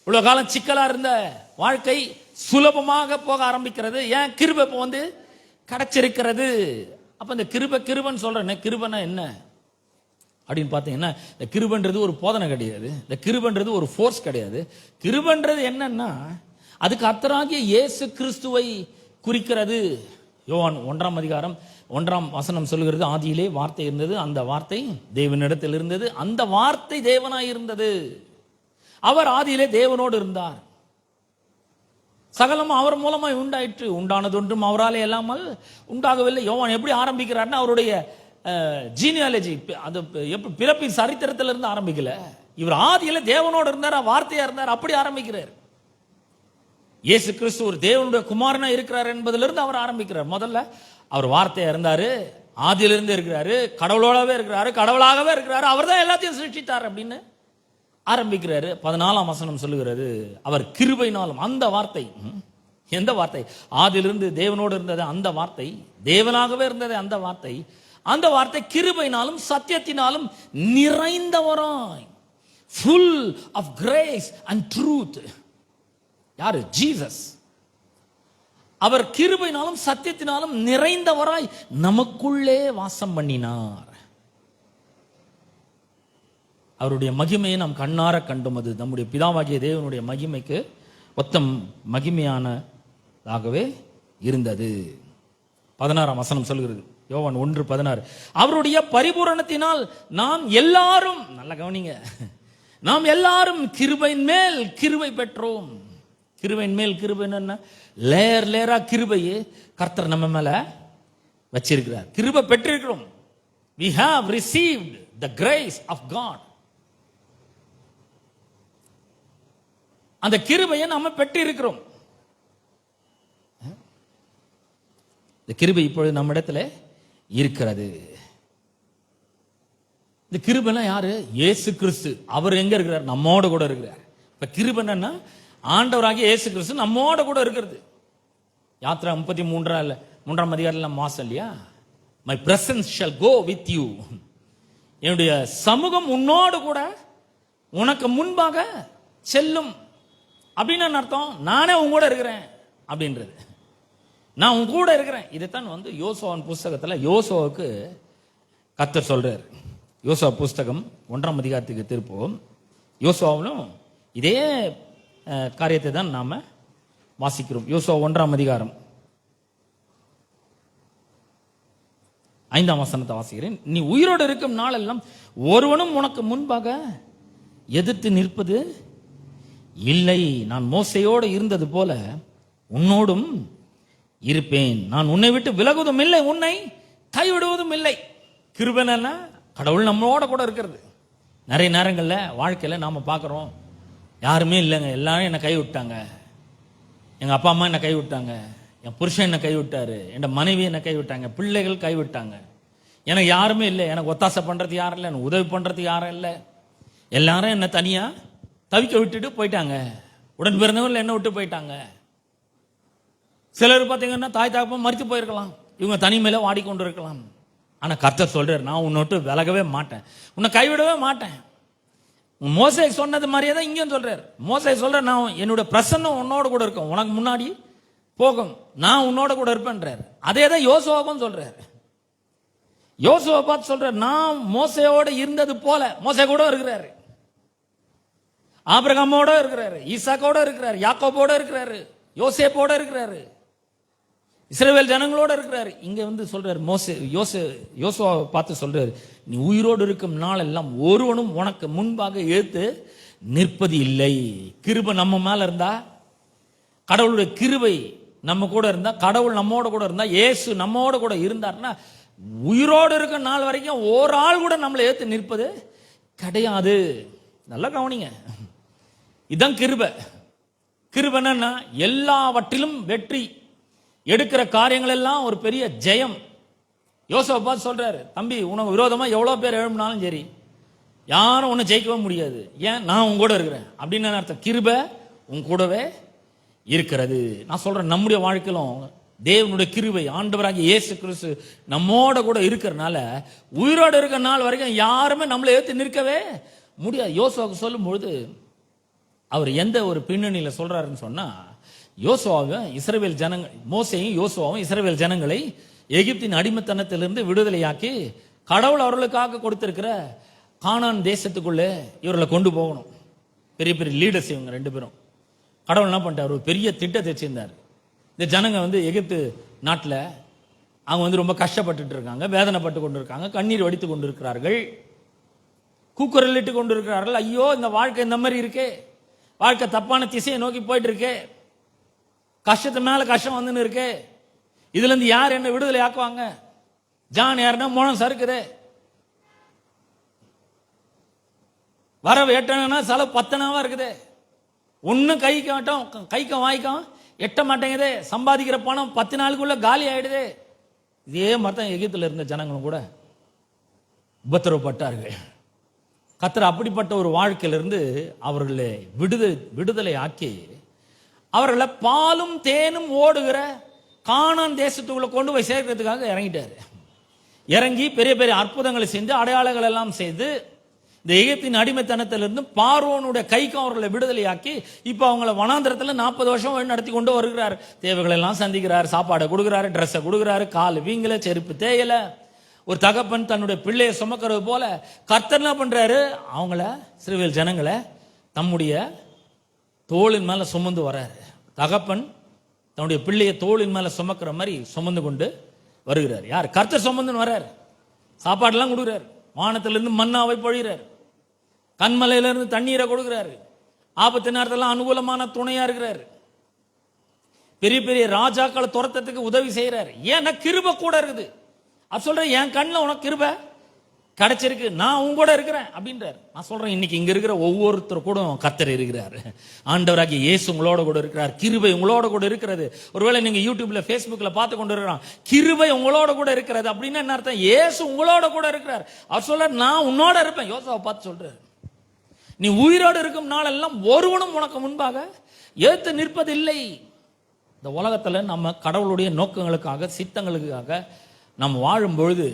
இவ்வளவு காலம் சிக்கலா இருந்த வாழ்க்கை சுலபமாக போக ஆரம்பிக்கிறது. ஏன்? கிருபை இப்போ வந்து கிடைச்சிருக்கிறது. அப்ப இந்த கிருபைன்னு சொல்றேன். கிருபைனா என்ன அப்படின்னு பார்த்தீங்கன்னா, இந்த கிருபைன்றது ஒரு போதனை கிடையாது. இந்த கிருபைன்றது ஒரு ஃபோர்ஸ் கிடையாது. கிருபைன்றது என்னன்னா, அதுக்கு கர்த்தராகிய இயேசு கிறிஸ்துவை குறிக்கிறது. யோவான் 1ஆம் அதிகாரம் 1ஆம் வசனம் சொல்கிறது, ஆதியிலே வார்த்தை இருந்தது, அந்த வார்த்தை தேவனிடத்தில் இருந்தது, அந்த வார்த்தை தேவனாய் இருந்தது, அவர் ஆதியிலே தேவனோடு இருந்தார், சகலம் அவர் மூலமாய் உண்டாயிற்று, உண்டானதொன்றும் அவராலே இல்லாமல் உண்டாகவில்லை. யோவான் எப்படி ஆரம்பிக்கிறார்னா, அவருடைய ஜீனியாலஜி, அது எப்படி பிறப்பின் சரித்திரத்தில் இருந்து ஆரம்பிக்கல. இவர் ஆதியில தேவனோடு இருந்தார், வார்த்தையா இருந்தார், அப்படி ஆரம்பிக்கிறார். இயேசு கிறிஸ்து ஒரு தேவனுடைய குமாரனா இருக்கிறார் என்பதிலிருந்து அவர் ஆரம்பிக்கிறார். முதல்ல அவர் வார்த்தையா இருந்தாரு, ஆதியிலிருந்து இருக்கிறாரு, கடவுளோடவே இருக்கிறாரு, கடவுளாகவே இருக்கிறாரு, அவர் தான் எல்லாத்தையும் சிருஷ்டித்தார் அப்படின்னு ஆரம்பிக்கிறாரு. 14ஆம் வசனம் சொல்லுகிறது, அவர் கிருபையினாலும், அந்த வார்த்தை, எந்த வார்த்தை? ஆதியிலிருந்து தேவனோடு இருந்தது அந்த வார்த்தை, தேவனாகவே இருந்தது அந்த வார்த்தை, அந்த வார்த்தை கிருபையினாலும் சத்தியத்தினாலும் நிறைந்தவராய், full of grace and truth. யாரு? ஜீசஸ். அவர் கிருபையினாலும் சத்தியத்தினாலும் நிறைந்தவராய் நமக்குள்ளே வாசம் பண்ணினார். அவருடைய மகிமையை நாம் கண்ணார கண்டோம். அது நம்முடைய பிதாவாகிய தேவனுடைய மகிமைக்கு ஒத்த மகிமையானதாகவே இருந்தது. 16ஆம் வசனம் சொல்கிறது, யோவான் 1:16, அவருடைய பரிபூரணத்தினால் நாம் எல்லாரும், நல்ல கவனிங்க, நாம் எல்லாரும் கிருபையின் மேல் கிருபை பெற்றோம். கிருபையின் மேல் கிருபை என்ன? லேயர் லேயரா கிருபையை கர்த்தர் நம்ம மேல வச்சிருக்கிறார். கிருபை பெற்றிருக்கிறோம். we have received the grace of God. அந்த கிருபையை நாம பெற்றிருக்கிறோம். இந்த கிருபை இப்பொழுது நம்ம இடத்துல இருக்கிறது. இந்த கிருபைனா யாரு? இயேசு கிறிஸ்து. அவர் எங்க இருக்கிறார்? நம்மோட கூட இருக்கிறார். இப்ப கிருபை என்னன்னா, ஆண்டவராகிய இயேசு கிறிஸ்து நம்மோட கூட இருக்கிறது. யாத்ரா 33ஆம் அதிகாரத்தில் மாசம் இல்லையா, my presence shall go with you. என்னுடைய சமூகம் உன்னோடு கூட உனக்கு முன்பாக செல்லும் அப்படின்னு அர்த்தம். நானே உன் கூட இருக்கிறேன் அப்படின்றது. நான் உன் கூட இருக்கிறேன். இதைத்தான் வந்து யோசுவாவின் புஸ்தகத்துல யோசுவாவுக்கு கர்த்தர் சொல்றார். யோசுவா புஸ்தகம் 1ஆம் அதிகாரத்துக்கு திருப்போம். யோசுவாவிலும் இதே காரியத்தை தான் நாம வாசிக்கிறோம். யோசுவா 1ஆம் அதிகாரம் 5ஆம் வசனத்தை வாசிக்கிறேன். நீ உயிரோடு இருக்கும் நாளெல்லாம் ஒருவனும் உனக்கு முன்பாக எதிர்த்து நிற்பது இல்லை. நான் மோசையோடு இருந்தது போல உன்னோடும் இருப்பேன். நான் உன்னை விட்டு விலகுவதும் இல்லை, உன்னை கைவிடுவதும் இல்லை. கிருபைன்னா கடவுள் நம்மளோட கூட இருக்கிறது. நிறைய நேரங்களில் வாழ்க்கையில் நாம் பார்க்குறோம், யாருமே இல்லைங்க, எல்லாரும் என்னை கைவிட்டாங்க, எங்கள் அப்பா அம்மா என்னை கைவிட்டாங்க, என் புருஷன் என்னை கைவிட்டாரு, என் மனைவி என்னை கைவிட்டாங்க, பிள்ளைகள் கைவிட்டாங்க, எனக்கு யாருமே இல்லை, எனக்கு ஒத்தாசை பண்ணுறது யாரும் இல்லை, எனக்கு உதவி பண்ணுறது யாரும் இல்லை, எல்லாரும் என்னை தனியாக தவிக்க விட்டுட்டு போயிட்டாங்க, உடன் பிறந்தவர்கள் என்னை விட்டு போயிட்டாங்க. சிலர் பார்த்தீங்கன்னா தாய் தகப்பன் மறித்து போயிருக்கலாம், இவங்க தனிமையில வாடிக்கொண்டு இருக்கலாம். ஆனால் கர்த்தர் சொல்றாரு, நான் உன்னை விட்டு விலகவே மாட்டேன், உன்னை கைவிடவே மாட்டேன். மோசே சொன்னது மாதிரியே தான் இங்கேயும் சொல்றாரு. மோசே சொல்ற, நான் என்னோட பிரசன்னம் உன்னோட கூட இருக்கும், உனக்கு முன்னாடி போகும், நான் உன்னோட கூட இருப்பேன்றாரு. அதே தான் யோசுவாவும் சொல்றாரு. யோசுவா பார்த்து சொல்றாரு, நான் மோசையோட இருந்தது போல. மோசே கூட இருக்கிறாரு, ஆபிரகாமோட இருக்கிறாரு, ஈசாக்கோட இருக்கிறாரு, யாக்கோபோட இருக்கிறாரு, யோசேப்போட இருக்கிறாரு, இஸ்ரவேல் ஜனங்களோட இருக்கிறாரு. இங்க வந்து சொல்றாரு, யோசுவா பார்த்து சொல்றாரு, நீ உயிரோடு இருக்கும் நாள் எல்லாம் ஒருவனும் உனக்கு முன்பாக எழுத்து நிற்பது இல்லை. கிருபை நம்ம மேல இருந்தா, கடவுளுடைய கிருபை நம்ம கூட இருந்தா, கடவுள் நம்மோட கூட இருந்தா, இயேசு நம்மோட கூட இருந்தார்னா, உயிரோடு இருக்க நாள் வரைக்கும் ஒரு ஆள் கூட நம்மளை ஏத்து நிற்பது கிடையாது. நல்லா கவனிங்க, இதான் கிருபை. கிருபைன்னா எல்லாவற்றிலும் வெற்றி, எடுக்கிற காரியங்கள் எல்லாம் ஒரு பெரிய ஜெயம். யோசுவா பார்த்து சொல்றாரு, தம்பி உனக்கு விரோதமா எவ்வளவு பேர் எழுப்பினாலும் சரி, யாரும் ஒன்னும் ஜெயிக்கவே முடியாது, ஏன் நான் உங்க கூட இருக்கிறேன் அப்படின்னு அர்த்தம். கிருபை உங்க கூடவே இருக்கிறது. நான் சொல்றேன், நம்முடைய வாழ்க்கையிலும் தேவனுடைய கிருபை, ஆண்டவராகிய இயேசு கிறிஸ்து நம்மோட கூட இருக்கிறனால உயிரோடு இருக்கிற நாள் வரைக்கும் யாருமே நம்மளை ஏற்று நிற்கவே முடியாது. யோசுவாவுக்கு சொல்லும் பொழுது அவர் எந்த ஒரு பின்னணியில சொல்றாருன்னு சொன்னா, யோசுவாவும் இஸ்ரவேல் ஜனங்கள், மோசேயும் யோசுவாவும் இஸ்ரவேல் ஜனங்களை எகிப்தின் அடிமைத்தனத்திலிருந்து விடுதலையாக்கி கடவுள் அவர்களுக்காக கொடுத்திருக்கிற கானான் தேசத்துக்குள்ளே இவர்களை கொண்டு போகணும். பெரிய பெரிய லீடர்ஸ் இவங்க ரெண்டு பேரும். கடவுள் என்ன பண்ணிட்டார், ஒரு பெரிய திட்டத்தை வச்சிருந்தார். இந்த ஜனங்க வந்து எகிப்து நாட்டில் அவங்க வந்து ரொம்ப கஷ்டப்பட்டு இருக்காங்க, வேதனைப்பட்டு கொண்டு இருக்காங்க, கண்ணீர் வடித்து கொண்டு இருக்கிறார்கள், கூக்குரலிட்டு கொண்டு இருக்கிறார்கள். ஐயோ இந்த வாழ்க்கை இந்த மாதிரி இருக்கே, வாழ்க்கை தப்பான திசையை நோக்கி போயிட்டு இருக்கே, கஷ்டத்து மேல கஷ்டம் வந்துன்னு இருக்கு, இதுல இருந்து யார் என்ன விடுதலை ஆக்குவாங்க, ஜான் யாருன்னா மோனம் சறுக்குது, வரவு எட்டனா செலவு பத்தனாவா இருக்குது, ஒன்னும் கைக்கு மாட்டோம், கைக்கும் வாய்க்கும் எட்ட மாட்டேங்குது, சம்பாதிக்கிற பணம் 10 நாளுக்குள்ள காலி ஆயிடுது. இதே மாதிரி தான் எகிப்துல இருந்த ஜனங்களும் கூட உபத்திரவப்பட்டார்கள். கர்த்தர் அப்படிப்பட்ட ஒரு வாழ்க்கையிலிருந்து அவர்களை விடுதலை ஆக்கி அவர்களை பாலும் தேனும் ஓடுகிற கானான் தேசத்துக்குள்ள கொண்டு போய் சேர்க்கிறதுக்காக இறங்கிட்டாரு. இறங்கி பெரிய பெரிய அற்புதங்களை செஞ்சு அடையாளங்கள் எல்லாம் செய்து இந்த எகிப்தின் அடிமைத்தனத்திலிருந்து பார்வோனுடைய கைக்கும் அவர்களை விடுதலையாக்கி இப்ப அவங்களை வனாந்திரத்தில் 40 வருஷம் வழி நடத்தி கொண்டு வருகிறார். தேவைகள் எல்லாம் சந்திக்கிறார், சாப்பாடை கொடுக்கிறாரு, ட்ரெஸ்ஸை கொடுக்கிறாரு, கால் வீங்கல, செருப்பு தேயல. ஒரு தகப்பன் தன்னுடைய பிள்ளையை சுமக்கிறது போல கர்த்தர் என்ன பண்றாரு, அவங்கள இஸ்ரவேல் ஜனங்களை தம்முடைய தோளின் மேல சுமந்து வர்றாரு. தகப்பன் தன்னுடைய பிள்ளையை தோளின் மேல சுமக்கிற மாதிரி சுமந்து கொண்டு வருகிறார். யார்? கர்த்தர் சுமந்துன்னு வர்றாரு. சாப்பாடுலாம் கொடுக்குறாரு, வானத்திலிருந்து மன்னாவை பொழிகிறார், கண்மலையிலிருந்து தண்ணீரை கொடுக்கிறாரு, ஆபத்து நேரத்தில் அனுகூலமான துணையா இருக்கிறாரு, பெரிய பெரிய ராஜாக்களை துரத்தத்துக்கு உதவி செய்யறாரு. ஏன்னா கிருபை கூட இருக்குது. அது சொல்றேன், என் கண்ணில் உனக்கு கிருபை கிடைச்சிருக்கு, நான் உங்க கூட இருக்கிறேன் அப்படின்றார். நான் சொல்றேன், இன்னைக்கு இங்க இருக்கிற ஒவ்வொருத்தர் கூட கர்த்தர் இருக்கிறார். ஆண்டவராகிய இயேசு உங்களோட கூட இருக்கிறார். கிருபை உங்களோட கூட இருக்கிறது. ஒருவேளை நீங்க யூடியூப்ல பேஸ்புக்ல பார்த்து கொண்டு இருக்கிறான், கிருபை உங்களோட கூட இருக்கிறது அப்படின்னு என்ன அர்த்தம்? இயேசு உங்களோட கூட இருக்கிறார். அவர் சொல்ற, நான் உன்னோட இருப்பேன். யோசுவாவை பார்த்து சொல்றாரு, நீ உயிரோடு இருக்கும் நாளெல்லாம் ஒருவனும் உனக்கு முன்பாக ஏத்து நிற்பதில்லை. இந்த உலகத்துல நம்ம கடவுளுடைய நோக்கங்களுக்காக சித்தங்களுக்காக நம்ம வாழும் பொழுது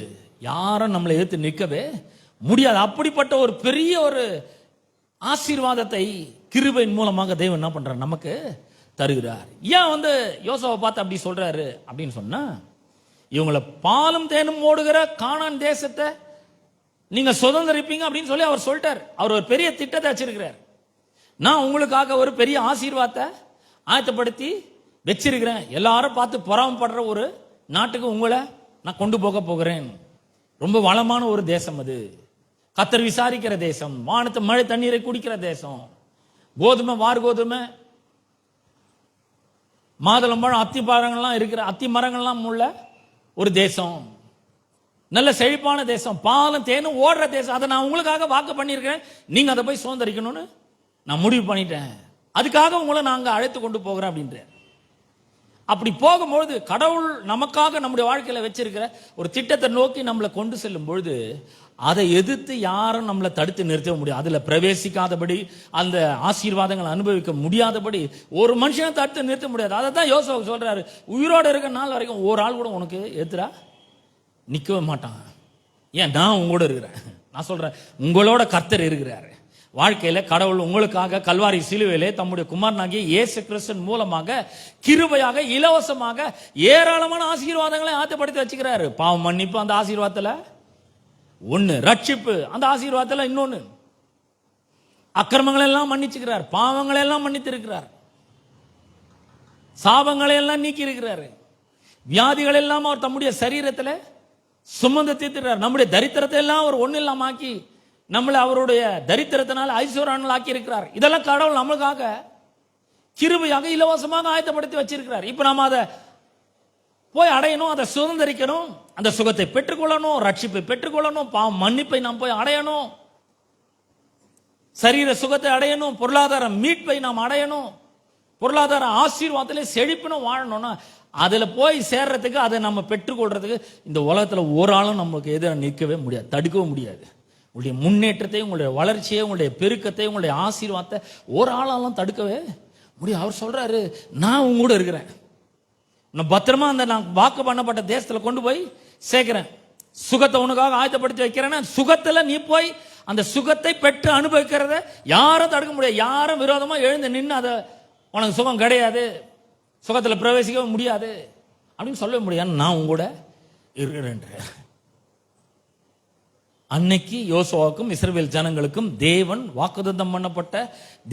யாரும் நம்மளை எதிர்த்து நிற்கவே முடியாது. அப்படிப்பட்ட ஒரு பெரிய ஒரு ஆசீர்வாதத்தை கிருபையின் மூலமாக தேவன் என்ன பண்றார், நமக்கு தருகிறார். ஏன் வந்து யோசுவாவை பார்த்து அப்படி சொல்றாரு அப்படின்னு சொன்னா, இவங்களை பாலும் தேனும் ஓடுகிற கானான் தேசத்தை நீங்க சுதந்திரிப்பீங்க அப்படின்னு சொல்லி அவர் சொல்லிட்டார். அவர் ஒரு பெரிய திட்டத்தை வச்சிருக்கிறார். நான் உங்களுக்காக ஒரு பெரிய ஆசீர்வாதத்தை ஆயத்தப்படுத்தி வச்சிருக்கிறேன். எல்லாரும் பார்த்து பொறாமப்படுற ஒரு நாட்டுக்கு உங்களை நான் கொண்டு போக போகிறேன். ரொம்ப வளமான ஒரு தேசம் அது, கர்த்தர் விசாரிக்கிற தேசம், வானத்து மழை தண்ணீரை குடிக்கிற தேசம், கோதுமை வார் கோதுமை மாதுளம்பழம் அத்தி மரங்கள்லாம் உள்ள ஒரு தேசம், நல்ல செழிப்பான தேசம், பாலும் தேனும் ஓடுற தேசம். அதை நான் உங்களுக்காக வாக்கு பண்ணியிருக்கிறேன். நீங்க அதை போய் சுதந்திரிக்கணும்னு நான் முடிவு பண்ணிட்டேன். அதுக்காக உங்களை நாங்க அழைத்து கொண்டு போகிறேன் அப்படின்ற. அப்படி போகும்பொழுது கடவுள் நமக்காக நம்முடைய வாழ்க்கையில வச்சிருக்கிற ஒரு திட்டத்தை நோக்கி நம்மளை கொண்டு செல்லும் பொழுது அதை எதிர்த்து யாரும் நம்மளை தடுத்து நிறுத்த முடியாது. அதுல பிரவேசிக்காதபடி, அந்த ஆசீர்வாதங்களை அனுபவிக்க முடியாதபடி ஒரு மனுஷனை தடுத்து நிறுத்த முடியாது. அதை தான் யோசுவா சொல்றாரு, உயிரோடு இருக்க நாள் வரைக்கும் ஒரு ஆள் கூட உனக்கு எதிரா நிற்கவே மாட்டான். ஏன்? நான் உங்களோட இருக்கிறேன். நான் சொல்றேன், உங்களோட கர்த்தர் இருக்கிறாரு. வாழ்க்கையில கடவுள் உங்களுக்காக கல்வாரி சிலுவையிலே தம்முடைய குமாரனாகிய இயேசு கிறிஸ்துவின் மூலமாக கிருபையாக இலவசமாக ஏராளமான ஆசீர்வாதங்களை ஆயத்தப்படுத்தி வச்சுக்கிறாரு. பாவம் மன்னிப்பு அந்த ஆசீர்வாதத்துல ஒண்ணு, ரட்சிப்பு அந்த ஆசீர்வாதத்துல இன்னொன்னு, அக்கிரமங்களை எல்லாம் மன்னிச்சுக்கிறார், பாவங்களை எல்லாம் மன்னித்து இருக்கிறார், சாபங்களை எல்லாம் நீக்கி இருக்கிறாரு, வியாதிகள் எல்லாம் அவர் தம்முடைய சரீரத்துல சுமந்து தீர்த்துறார், நம்முடைய தரித்திரத்தை எல்லாம் அவர் ஒண்ணு இல்லாம ஆக்கி நம்மளை அவருடைய தரித்திரத்தினால ஐஸ்வர்யான்கள் ஆக்கி இருக்கிறார். இதெல்லாம் கடவுள் நம்மளுக்காக கிருபையாக இலவசமாக ஆயத்தப்படுத்தி வச்சிருக்கிறார். இப்ப நாம அதை போய் அடையணும், அதை சுதந்திரிக்கணும், அந்த சுகத்தை பெற்றுக்கொள்ளணும், ரட்சிப்பை பெற்றுக்கொள்ளணும், பாவம் மன்னிப்பை நாம் போய் அடையணும், சரீர சுகத்தை அடையணும், பொருளாதார மீட்பை நாம் அடையணும், பொருளாதார ஆசீர்வாதத்திலே செழிப்பினும் வாழணும்னா அதுல போய் சேர்றதுக்கு, அதை நம்ம பெற்றுக்கொள்றதுக்கு இந்த உலகத்துல ஒரு ஆளும் நமக்கு எதிராக நிற்கவே முடியாது, தடுக்கவும் முடியாது. உங்களுடைய முன்னேற்றத்தை, உங்களுடைய வளர்ச்சியை, உங்களுடைய பெருக்கத்தை, உங்களுடைய ஆசீர்வாதத்தை ஒரு ஆளாலும் தடுக்கவே முடியும். அவர் சொல்றாரு, நான் உங்க கூட இருக்கிறேன், நான் பத்திரமா அந்த நான் வாக்கு பண்ணப்பட்ட தேசத்துல கொண்டு போய் சேர்க்கிறேன், சுகத்தை உனக்காக ஆயத்தப்படுத்தி வைக்கிறேன். சுகத்துல நீ போய் அந்த சுகத்தை பெற்று அனுபவிக்கிறத யாரும் தடுக்க முடியாது. யாரும் விரோதமா எழுந்து நின்று அதை உனக்கு சுகம் கிடையாது, சுகத்துல பிரவேசிக்க முடியாது அப்படின்னு சொல்ல முடியாது. நான் உங்க கூட இருக்கிறேன். அன்னைக்கு யோசுவாவுக்கும் இஸ்ரவேல் ஜனங்களுக்கும் தேவன் வாக்குத்தத்தம் பண்ணப்பட்ட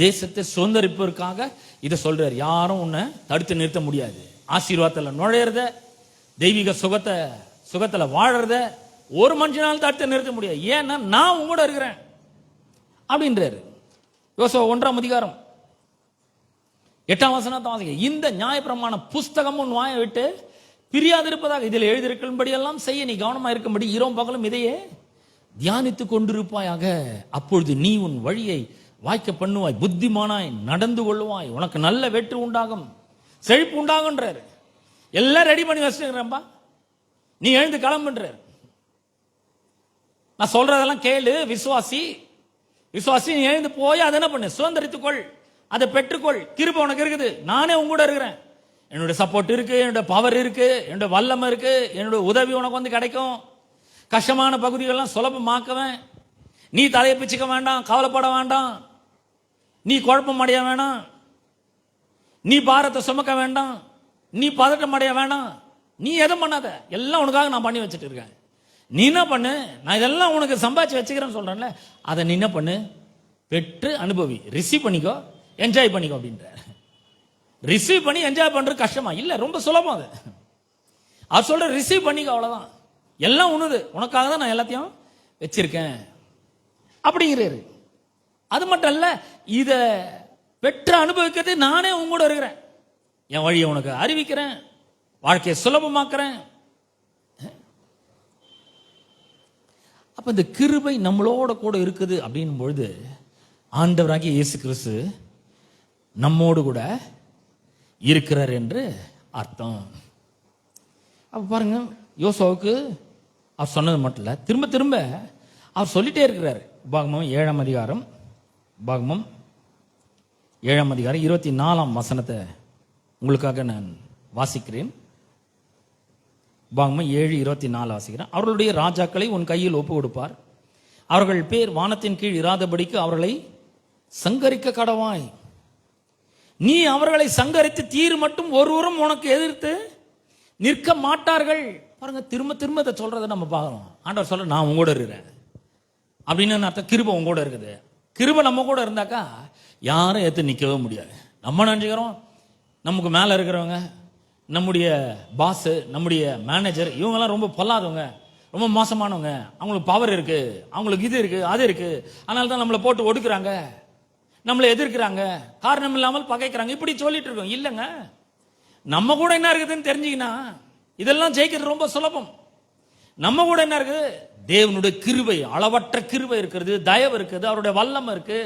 தேசத்தை சுதந்திரிப்பதற்காக இதை சொல்றாரு. யாரும் உன்னை தடுத்து நிறுத்த முடியாது. ஆசீர்வாதத்தில் நுழையிறத, தெய்வீக சுகத்துல வாழறத ஒரு மனுஷனாலும் தடுத்து நிறுத்த முடியாது. ஏன்னா நான் உங்களோட இருக்கிறேன் அப்படின்றாரு. யோசுவா 1ஆம் அதிகாரம் 8ஆம் வசனத்தை வாசிங்க. இந்த நியாயப்பிரமாண புஸ்தகம் உன் வாயை விட்டு பிரியாதிருப்பதாக இதில் எழுதியிருக்கும்படி எல்லாம் செய்ய நீ கவனமா இருக்கும்படி இரவும் பகலும் இதையே தியானித்துக் கொண்டிருப்பாயாக. அப்பொழுது நீ உன் வழியை வாய்க்க பண்ணுவாய், புத்திமானாய் நடந்து கொள்ளுவாய், உனக்கு நல்ல வெற்றி உண்டாகும், செழிப்பு உண்டாகுன்றாரு. எல்லாம் ரெடி பண்ணி வச்சுக்கிறேன்பா, நீ எழுந்து கிளம்புன்றார். நான் சொல்றதெல்லாம் கேளு, விசுவாசி நீ எழுந்து போய் அதை என்ன பண்ணு, சுதந்திரித்துக்கொள், அதை பெற்றுக்கொள். கிருபை உனக்கு இருக்குது, நானே உங்க கூட இருக்கிறேன், என்னுடைய சப்போர்ட் இருக்கு, என்னுடைய பவர் இருக்கு, என்னுடைய வல்லமை இருக்கு, என்னுடைய உதவி உனக்கு வந்து கிடைக்கும். கஷ்டமான பகுதிகள்லாம் சுலபமாக்குவேன். நீ தலையை பிச்சுக்க வேண்டாம், கவலைப்பட வேண்டாம், நீ குழப்பம் அடைய வேண்டாம், நீ பாரத்தை சுமக்க வேண்டாம், நீ பதட்டம் அடைய வேண்டாம், நீ எதுவும் பண்ணாத, எல்லாம் உனக்காக நான் பண்ணி வச்சுட்டு இருக்கேன். நீ என்ன பண்ணு, நான் இதெல்லாம் உனக்கு சம்பாதிச்சு வச்சுக்கிறேன்னு சொல்றேன்ல, அதை நீ என்ன பண்ணு, பெற்று அனுபவி, ரிசீவ் பண்ணிக்கோ, என்ஜாய் பண்ணிக்கோ அப்படின்ற. ரிசீவ் பண்ணி என்ஜாய் பண்றது கஷ்டமா இல்ல, ரொம்ப சுலபம். அது சொல்ற ரிசீவ் பண்ணிக்கோ, அவ்வளவுதான். எல்லாம் உனது, உனக்காக தான் நான் எல்லாத்தையும் வச்சிருக்கேன் அப்படிங்கிறாரு. அது மட்டும் இல்ல, இத பெற்று அனுபவிக்கிறது நானே உங்களோட இருக்கிறேன், என் வழியை உனக்கு அறிவிக்கிறேன், வாழ்க்கையை சுலபமாக்குறேன். அப்ப இந்த கிருபை நம்மளோட கூட இருக்குது அப்படின் பொழுது ஆண்டவராகிய இயேசு கிறிஸ்து நம்மோடு கூட இருக்கிறார் என்று அர்த்தம். அப்ப பாருங்க, யோசுவாவுக்கு அவர் சொன்னது மட்டும் இல்ல, திரும்ப திரும்ப அவர் சொல்லிட்டே இருக்கிறார். உபாகமம் 7ஆம் அதிகாரம் 24ஆம் வசனத்தை உங்களுக்காக நான் வாசிக்கிறேன். உபாகமம் 7:24 வாசிக்கிறேன். அவர்களுடைய ராஜாக்களை உன் கையில் ஒப்பு கொடுப்பார், அவர்கள் பேர் வானத்தின் கீழ் இராதபடிக்கு அவர்களை சங்கரிக்க கடவாய். நீ அவர்களை சங்கரித்து தீர் மட்டும் ஒருவரும் உனக்கு எதிர்த்து நிற்க மாட்டார்கள். பாருங்க, திரும்ப திரும்ப இதை சொல்றதை நம்ம பார்க்கிறோம். ஆண்டவர் சொல்ற, நான் உங்களோட இருக்கிறேன் அப்படின்னு அர்த்தம். கிருபை உங்களோட இருக்குது. கிருபை நம்ம கூட இருந்தாக்கா யாரும் ஏற்று நிற்கவே முடியாது. நம்ம நினைச்சுக்கிறோம் நமக்கு மேலே இருக்கிறவங்க, நம்முடைய பாஸ், நம்முடைய மேனேஜர், இவங்கெல்லாம் ரொம்ப பொல்லாதவங்க, ரொம்ப மோசமானவங்க, அவங்களுக்கு பவர் இருக்கு, அவங்களுக்கு இது இருக்கு அது இருக்கு, அதனால தான் நம்மளை போட்டு ஒடுக்குறாங்க, நம்மளை எதிர்க்கிறாங்க, காரணம் இல்லாமல் பகைக்கிறாங்க, இப்படி சொல்லிட்டு இருக்கோம். இல்லைங்க, நம்ம கூட என்ன இருக்குதுன்னு தெரிஞ்சுக்கினா இதெல்லாம் ஜெயிக்கிறது ரொம்ப சுலபம். நம்ம கூட என்ன இருக்குது? தேவனுடைய கிருபை, அளவற்ற கிருபை இருக்கிறது, தயவு இருக்குது, அவருடைய வல்லமை இருக்கு,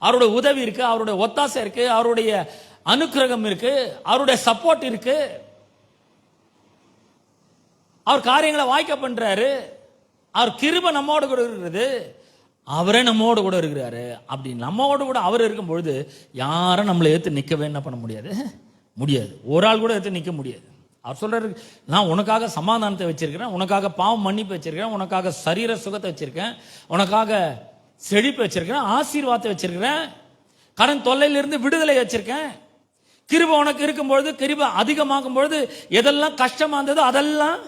அவருடைய உதவி இருக்கு, அவருடைய ஒத்தாசை இருக்கு, அவருடைய அனுக்கிரகம் இருக்கு, அவருடைய சப்போர்ட் இருக்கு. அவர் காரியங்களை வாய்க்க பண்றாரு. அவர் கிருபை நம்மோடு கூட இருக்கிறது, அவரே நம்மோடு கூட இருக்கிறாரு. அப்படி நம்மோடு கூட அவர் இருக்கும் பொழுது யாரும் நம்மளை ஏற்று நிற்கவே என்ன பண்ண முடியாது, முடியாது. ஒரு ஆள் கூட ஏற்று நிற்க முடியாது. அவர் சொல்றாரு, நான் உனக்காக சமாதானத்தை வச்சிருக்கிறேன், உனக்காக பாவம் மன்னிப்பு வச்சிருக்கிறேன், உனக்காக சரீர சுகத்தை வச்சிருக்கேன், உனக்காக செழிப்பு வச்சிருக்கிறேன், ஆசீர்வாதத்தை வச்சிருக்கிறேன், கடன் தொல்லையிலிருந்து விடுதலை வச்சிருக்கேன். கிருபை உனக்கு இருக்கும்பொழுது, கிருபை அதிகமாகும் பொழுது எதெல்லாம் கஷ்டமா இருந்ததோ அதெல்லாம்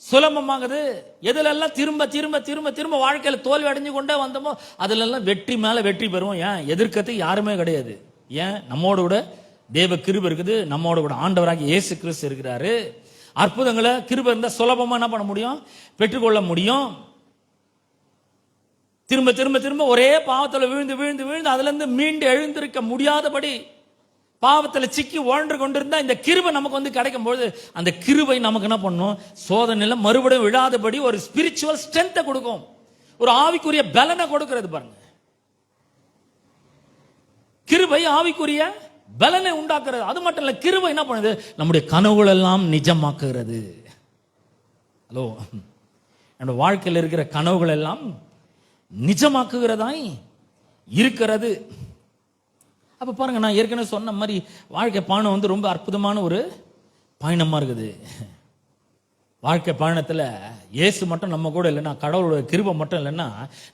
சுலபமாகுது. எதுலெல்லாம் திரும்ப திரும்ப திரும்ப திரும்ப வாழ்க்கையில தோல்வி அடைஞ்சு கொண்டே வந்தோமோ அதுலெல்லாம் வெற்றி மேல வெற்றி பெறுவோம். ஏன்? எதிர்க்கிறதுக்கு யாருமே கிடையாது. ஏன்? நம்மோடு கூட தேவ கிருபை இருக்குது, நம்மோட கூட ஆண்டவராகிய இயேசு கிறிஸ்து இருக்கிறாரு. அற்புதங்களை கிருபை இருந்தா சுலபமா என்ன பண்ண முடியும்? பெற்றுக்கொள்ள முடியும். திரும்ப திரும்ப திரும்ப ஒரே பாவத்தில் விழுந்து விழுந்து விழுந்து அதுல இருந்து மீண்டு எழுந்திருக்க முடியாதபடி பாவத்தில் சிக்கி வாழ்ந்து கொண்டிருந்தா இந்த கிருபை நமக்கு வந்து கிடைக்கும் பொழுது அந்த கிருபை நமக்கு என்ன பண்ணும்? சோதனையில மறுபடியும் விழாதபடி ஒரு ஸ்பிரிச்சுவல் ஸ்ட்ரென்த்தை கொடுக்கும், ஒரு ஆவிக்குரிய பலனை கொடுக்கிறது. பாருங்க, கிருபை ஆவிக்குரிய பலனை உண்டாக்குறது. அது மட்டும் இல்ல, கிருபை என்ன பண்ணுது? நம்முடைய கனவுகள் எல்லாம் நிஜமாக்குகிறது. ஹலோ, என்னோட வாழ்க்கையில் இருக்கிற கனவுகள் எல்லாம் நிஜமாக்குகிறதாய் இருக்கிறது. அப்ப பாருங்க, நான் ஏற்கனவே சொன்ன மாதிரி வாழ்க்கை பயணம் வந்து ரொம்ப அற்புதமான ஒரு பயணமா இருக்குது. வாழ்க்கை பயணத்துல இயேசு மட்டும் நம்ம கூட இல்லைன்னா, கடவுளுடைய கிருபை மட்டும் இல்லைன்னா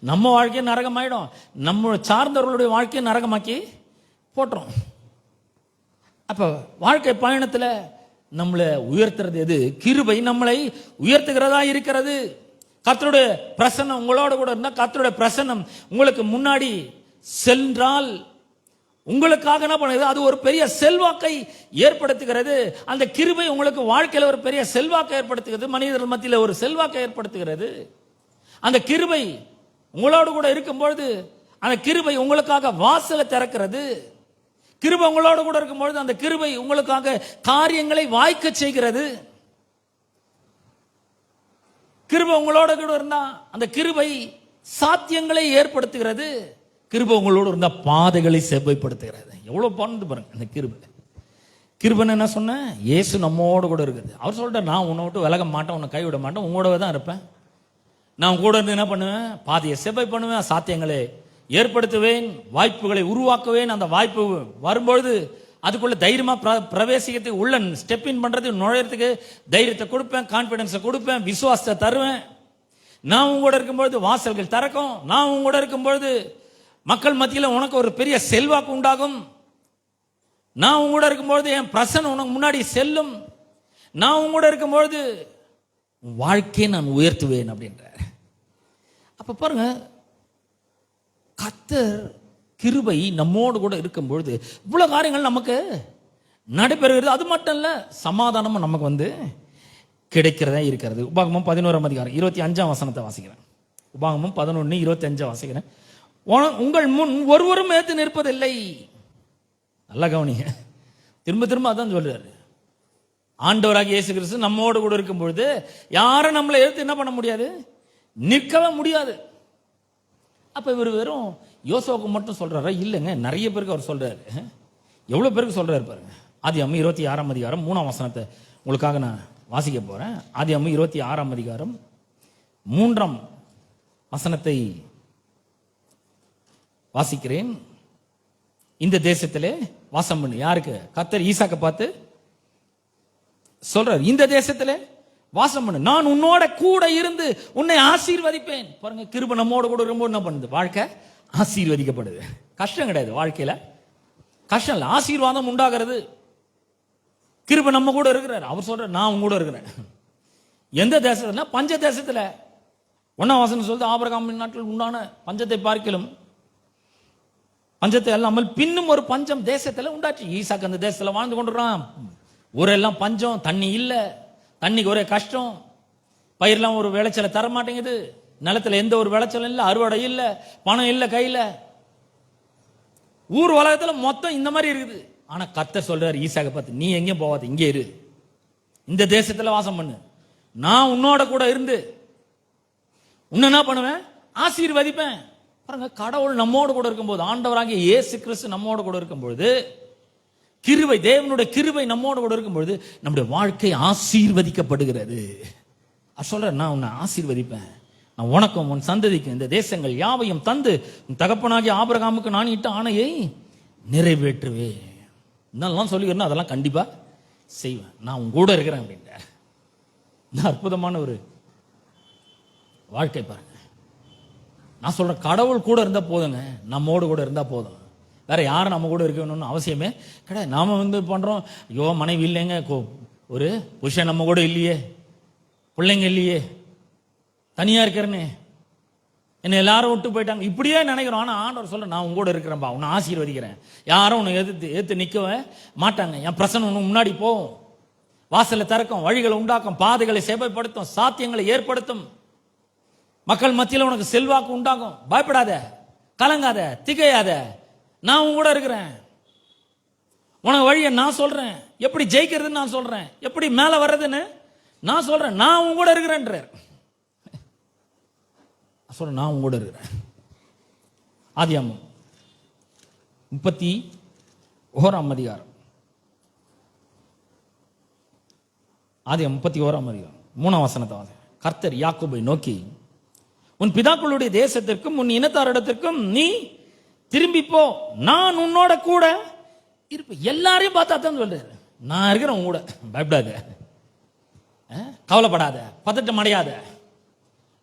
நம்ம வாழ்க்கையை நரகமாயிடும், நம்ம சார்ந்தவர்களுடைய வாழ்க்கையை நரகமாக்கி போட்டுரும். அப்ப வாழ்க்கை பயணத்துல நம்மளை உயர்த்துறது எது? கிருபை நம்மளை உயர்த்துகிறதா இருக்கிறது. கர்த்தருடைய பிரசன்னம் உங்களோட கூட இருந்தா, கர்த்தருடைய பிரசன்னம் உங்களுக்கு முன்னாடி சென்றால் உங்களுக்காக என்ன பண்ணுது? அது ஒரு பெரிய செல்வாக்கை ஏற்படுத்துகிறது. அந்த கிருபை உங்களுக்கு வாழ்க்கையில ஒரு பெரிய செல்வாக்கை ஏற்படுத்துகிறது, மனிதர்கள் மத்தியில் ஒரு செல்வாக்கை ஏற்படுத்துகிறது. அந்த கிருபை உங்களோடு கூட இருக்கும்பொழுது அந்த கிருபை உங்களுக்காக வாசலை திறக்கிறது. கிருபை உங்களோடு கூட இருக்கும்பொழுது அந்த கிருபை உங்களுக்காக காரியங்களை வாய்க்க செய்கிறது. கிருபை உங்களோட கூட இருந்தா அந்த கிருபை சாத்தியங்களை ஏற்படுத்துகிறது. கிருபை உங்களோடு இருந்தா பாதைகளை செவ்வாய்ப்படுத்துகிறது. எவ்வளவு பறந்து பாருங்க அந்த கிருபை. கிருபைன்னு என்ன சொன்னேன்? இயேசு நம்மோடு கூட இருக்குது. அவர் சொல்லிட்டார், நான் உன்னை விட்டு விலக மாட்டேன், உன்னை கைவிட மாட்டேன், உங்களோட தான் இருப்பேன். நான் கூட இருந்து என்ன பண்ணுவேன்? பாதையை செவ்வாய் பண்ணுவேன், சாத்தியங்களை ஏற்படுத்துவேன், வாய்ப்புகளை உருவாக்குவேன். அந்த வாய்ப்பு வரும்பொழுது அதுக்குள்ள தைரியமா பிரவேசிக்கிறதுக்கு, உள்ள ஸ்டெப் இன் பண்றதுக்கு, நுழையறதுக்கு தைரியத்தை கொடுப்பேன், கான்பிடன்ஸை கொடுப்பேன், விசுவாசத்தை தருவேன். நான் உங்களோட இருக்கும்பொழுது வாசல்கள் திறக்கும். நான் உங்களோட இருக்கும்பொழுது மக்கள் மத்தியில் உனக்கு ஒரு பெரிய செல்வாக்கு உண்டாகும். நான் உங்களோட இருக்கும்பொழுது என் பிரசன்னம் உனக்கு முன்னாடி செல்லும். நான் உங்களோட இருக்கும்பொழுது வாழ்க்கையை நான் உயர்த்துவேன் அப்படின்ற. அப்ப பாருங்க, கர்த்தர் கிருபை நம்மோடு கூட இருக்கும் பொழுது இவ்வளவு காரியங்கள் நமக்கு நடைபெறுகிறது. அது மட்டும் இல்ல, சமாதானமும் நமக்கு வந்து கிடைக்கிறதா இருக்கிறது. உபாகமம் 11 25 வசனத்தை வாசிக்கிறேன். உபாகமம் 11:25 வாசிக்கிறேன். உங்கள் முன் ஒருவரும் ஏத்து நிற்பதில்லை. நல்ல கவனிங்க, திரும்ப திரும்ப அதான் சொல்றாரு. ஆண்டவராகிய இயேசு கிறிஸ்து நம்மோடு கூட இருக்கும் பொழுது யாரும் நம்மளை எடுத்து என்ன பண்ண முடியாது? நிற்கவே முடியாது. அப்ப இவர் வெறும் யோசுவாவுக்கு மட்டும் சொல்றாரா? இல்லைங்க, நிறைய பேருக்கு அவர் சொல்றாரு. எவ்வளவு பேருக்கு சொல்றாரு பாருங்க. ஆதியாகமம் 26 3 வசனத்தை உங்களுக்காக நான் வாசிக்க போறேன். ஆதியாகமம் 26 3 வசனத்தை வாசிக்கிறேன். இந்த தேசத்திலே வாசம் பண்ணு. யாருக்கு? கர்த்தர் ஈசாக்க பார்த்து சொல்றார், இந்த தேசத்திலே வாசம் பண்ணு, நான் உன்னோட கூட இருந்து உன்னை ஆசீர்வதிப்பேன். பாருங்க, கிருபை நம்மோட கூட இருக்கும்போது என்ன பண்ணுது? வாழ்க்கை ஆசீர்வதிக்கப்படுது. கஷ்டம் கிடையாது வாழ்க்கையில, கஷ்டம் இல்லை, ஆசீர்வாதம் உண்டாகிறது. கிருபை நம்ம கூட இருக்கிறார். அவர் சொல்றார், நான் உங்க கூட இருக்கிறேன். எந்த தேசத்துல? பஞ்ச தேசத்துல. 1 வசனம் சொல்லுது, ஆபிரகாமின் நாட்டில் உண்டான பஞ்சத்தை பார்க்கலும் பஞ்சத்தை அல்லாமல் பின்னும் ஒரு பஞ்சம் தேசத்துல உண்டாச்சு. ஈசாக்கு அந்த தேசத்துல வாழ்ந்து கொண்டுறான். ஊரெல்லாம் பஞ்சம், தண்ணி இல்ல, தண்ணிக்கு ஒரே கஷ்டம். பயிரெல்லாம் ஒரு விளைச்சலை தர மாட்டேங்குது, நிலத்துல எந்த ஒரு விளைச்சலும் இல்லை, அறுவடை இல்லை, பணம் இல்லை கையில. ஊர் உலகத்துல மொத்தம் இந்த மாதிரி இருக்குது. ஆனா கர்த்தர் சொல்றாரு ஈசாக்கை பார்த்து, நீ எங்கேயும் போகாத, இங்கே இரு, இந்த தேசத்துல வாசம் பண்ணு, நான் உன்னோட கூட இருந்து உன்னை என்ன பண்ணுவேன், ஆசீர்வதிப்பேன். பாருங்க, கடவுள் நம்மோடு கூட இருக்கும்போது, ஆண்டவராகிய இயேசு கிறிஸ்து நம்மோடு கூட இருக்கும்பொழுது, கிருபை, தேவனுடைய கிருபை நம்மோடு கூட இருக்கும்பொழுது நம்முடைய வாழ்க்கை ஆசீர்வதிக்கப்படுகிறது. சொல்ற, நான் உன்னை ஆசீர்வதிப்பேன், நான் உனக்கும் உன் சந்ததிக்கும் இந்த தேசங்கள் யாவையும் தந்து உன் தகப்பனாகிய ஆபிரகாமுக்கு நான் இட்ட ஆணையை நிறைவேற்றுவே. என்னெல்லாம் சொல்லிக்கிறேன் அதெல்லாம் கண்டிப்பா செய்வேன், நான் உன் கூட இருக்கிறேன் அப்படின்ற அற்புதமான ஒரு வாழ்க்கை. பாருங்க, நான் சொல்றேன், கடவுள் கூட இருந்தா போதுங்க, நம்மோடு கூட இருந்தா போதும், வேற யாரும் நம்ம கூட இருக்கணும்னு அவசியமே கிடையாது. நாம பண்றோம், ஐயோ மனைவி இல்லைங்க, ஒரு புருஷன் நம்ம கூட இல்லையே, பிள்ளைங்க இல்லையே, தனியா இருக்கிறேன்னு, என்னை எல்லாரும் விட்டு போயிட்டாங்க, இப்படியே நினைக்கிறோம். ஆனா ஆண்டவர் சொல்ல, நான் உங்க கூட இருக்கிறேன்பா, உன்னை ஆசீர்வதிக்கிறேன், யாரும் உன்னை எதிர்த்து நிற்கவே மாட்டாங்க, என் பிரசன்னம் உனக்கு முன்னாடி போகும், வாசலை திறக்கும், வழிகளை உண்டாக்கும், பாதைகளை சேவைப்படுத்தும், சாத்தியங்களை ஏற்படுத்தும், மக்கள் மத்தியில் உனக்கு செல்வாக்கு உண்டாகும். பயப்படாத, கலங்காத, திகையாத, நான் உங்க கூட இருக்கிறேன், உனக்கு வழியை நான் சொல்றேன், எப்படி ஜெயிக்கிறதுன்னு நான் சொல்றேன், எப்படி மேல வர்றதுன்னு நான் சொல்றேன், நான் உங்க கூட இருக்கிறேன்றார். சொல்ற, நான் உங்க கூட இருக்கிறேன். ஆதியாகமம் 31ஆம் அதிகாரம், ஆதியாகமம் 31ஆம் அதிகாரம் 3ஆம் வசனத்தை, கர்த்தர் யாக்கோபை நோக்கி, உன் பிதாக்களுடைய தேசத்திற்கும் உன் இனத்தாரிடத்திற்கும் நீ திரும்பி போ, நான் உன்னோட கூட இருப்பேன். எல்லாரையும் பார்த்தா தான் சொல்றாரு, நான் இருக்கிறேன் உன் கூட, பயப்படாத, கவலைப்படாத, பதட்டம் அடையாத,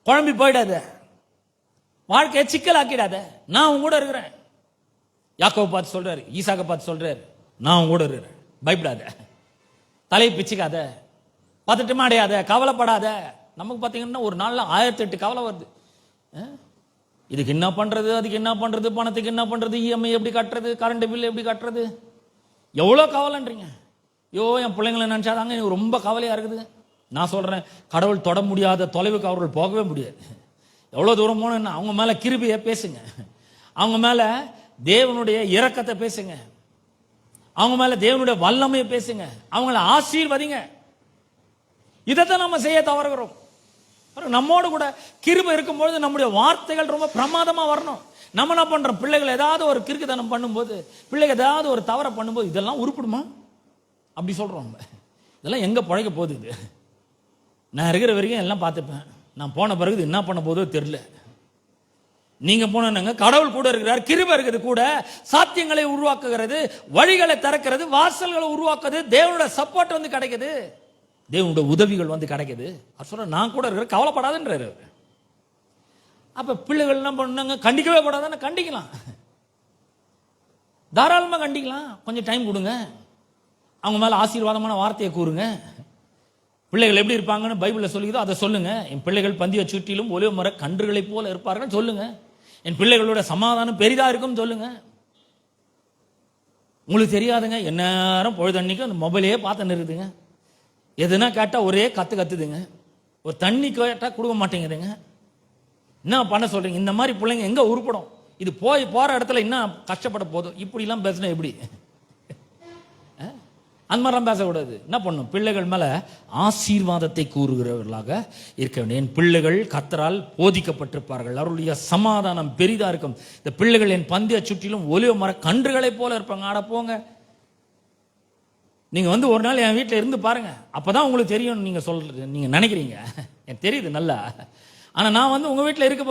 குழம்பி போயிடாத, வாழ்க்கையை சிக்கலாக்கிடாத, நான் உன் கூட இருக்கிறேன். யாக்கோபை பார்த்து சொல்றாரு, ஈசாக்கை பார்த்து சொல்றாரு, நான் உன் கூட இருக்கிறேன், பயப்படாத, தலையை பிச்சுக்காத, பதட்டம் அடையாத, கவலைப்படாத. நமக்கு பார்த்தீங்கன்னா ஒரு நாள்ல 1008 கவலை வருது. இதுக்கு என்ன பண்றது, அதுக்கு என்ன பண்றது, பணத்துக்கு என்ன பண்றது, இஎம்ஐ எப்படி கட்டுறது, கரண்ட் பில் எப்படி கட்டுறது, எவ்வளோ கவலைன்றீங்க. ஐயோ என் பிள்ளைங்களை நினைச்சாதாங்க எனக்கு ரொம்ப கவலையா இருக்குது. நான் சொல்றேன், கடவுள் தொட முடியாத தொலைவுக்கு அவர்கள் போகவே முடியாது. எவ்வளோ தூரம் போன அவங்க மேல கிருபையை பேசுங்க, அவங்க மேல தேவனுடைய இரக்கத்தை பேசுங்க, அவங்க மேல தேவனுடைய வல்லமையை பேசுங்க, அவங்கள ஆசீர்வதிங்க. இதைத்தான் நம்ம செய்ய தவறுகிறோம். நம்மோடு கூட கிருபை இருக்கும்போது நம்முடைய வார்த்தைகள் ரொம்ப பிரமாதமா வரணும். நம்ம என்ன பண்றோம், பிள்ளைகள் ஏதாவது ஒரு கிறுக்குத்தனம் பண்ணும்போது, பிள்ளைகள் ஏதாவது ஒரு தவறை பண்ணும்போது, இதெல்லாம் உருப்படுமா அப்படி சொல்றோம். இதெல்லாம் எங்க பழைக்க போகுது, இது நான் இருக்கிற வரைக்கும் எல்லாம் பார்த்துப்பேன், நான் போன பிறகு என்ன பண்ண போதோ தெரியல. நீங்க போனாங்க, கடவுள் கூட இருக்கிறார், கிருபை இருக்குது, கூட சாத்தியங்களை உருவாக்குகிறது, வழிகளை திறக்கிறது, வாசல்களை உருவாக்குறது, தேவனோட சப்போர்ட் கிடைக்குது, தேவனுடைய உதவிகள் கிடைக்குது. சொல்ற, நான் கூட இருக்கிற, கவலைப்படாதுன்றாரு. அப்ப பிள்ளைகள் என்ன பண்ணாங்க, கண்டிக்கவே கூடாதுன்னு கண்டிக்கலாம், தாராளமா கண்டிக்கலாம். கொஞ்சம் டைம் கொடுங்க, அவங்க மேல ஆசீர்வாதமான வார்த்தையை கூறுங்க. பிள்ளைகள் எப்படி இருப்பாங்கன்னு பைபிள்ல சொல்லிக்குதோ அதை சொல்லுங்க. என் பிள்ளைகள் பந்திய சுற்றிலும் ஒலிவ மர கன்றுகளை போல இருப்பார்கள் சொல்லுங்க. என் பிள்ளைகளோட சமாதானம் பெரிதா இருக்கும் சொல்லுங்க. உங்களுக்கு தெரியாதுங்க, எந்நேரம் பொழுதன்னைக்கு அந்த மொபைலையே பார்த்து நிறுதுங்க. எதுனா கேட்டா ஒரே கத்துதுங்க, ஒரு தண்ணி கேட்டா கொடுக்க மாட்டேங்குதுங்க. என்ன பண்ண சொல்றீங்க? இந்த மாதிரி பிள்ளைங்க எங்க உருப்படும்? இது போற இடத்துல என்ன கஷ்டப்பட போதும். இப்படி எல்லாம் பேசினா எப்படி? அந்த மாதிரிலாம் பேசக்கூடாது. என்ன பண்ணும், பிள்ளைகள் மேல ஆசீர்வாதத்தை கூறுகிறவர்களாக இருக்க வேண்டும். என் பிள்ளைகள் கர்த்தரால் போதிக்கப்பட்டிருப்பார்கள், அவருடைய சமாதானம் பெரிதா இருக்கும். இந்த பிள்ளைகள் என் பந்திய சுற்றிலும் ஒலிவ மர கன்றுகளை போல இருப்பாங்க. ஆட போங்க, நீங்க ஒரு நாள் என் வீட்டில் இருந்து பாருங்க, அப்பதான் உங்களுக்கு தெரியும். நீங்க சொல்றது நீங்க நினைக்கிறீங்க, எனக்கு தெரியுது நல்லா. ஆனா நான் உங்க வீட்டில் இருக்க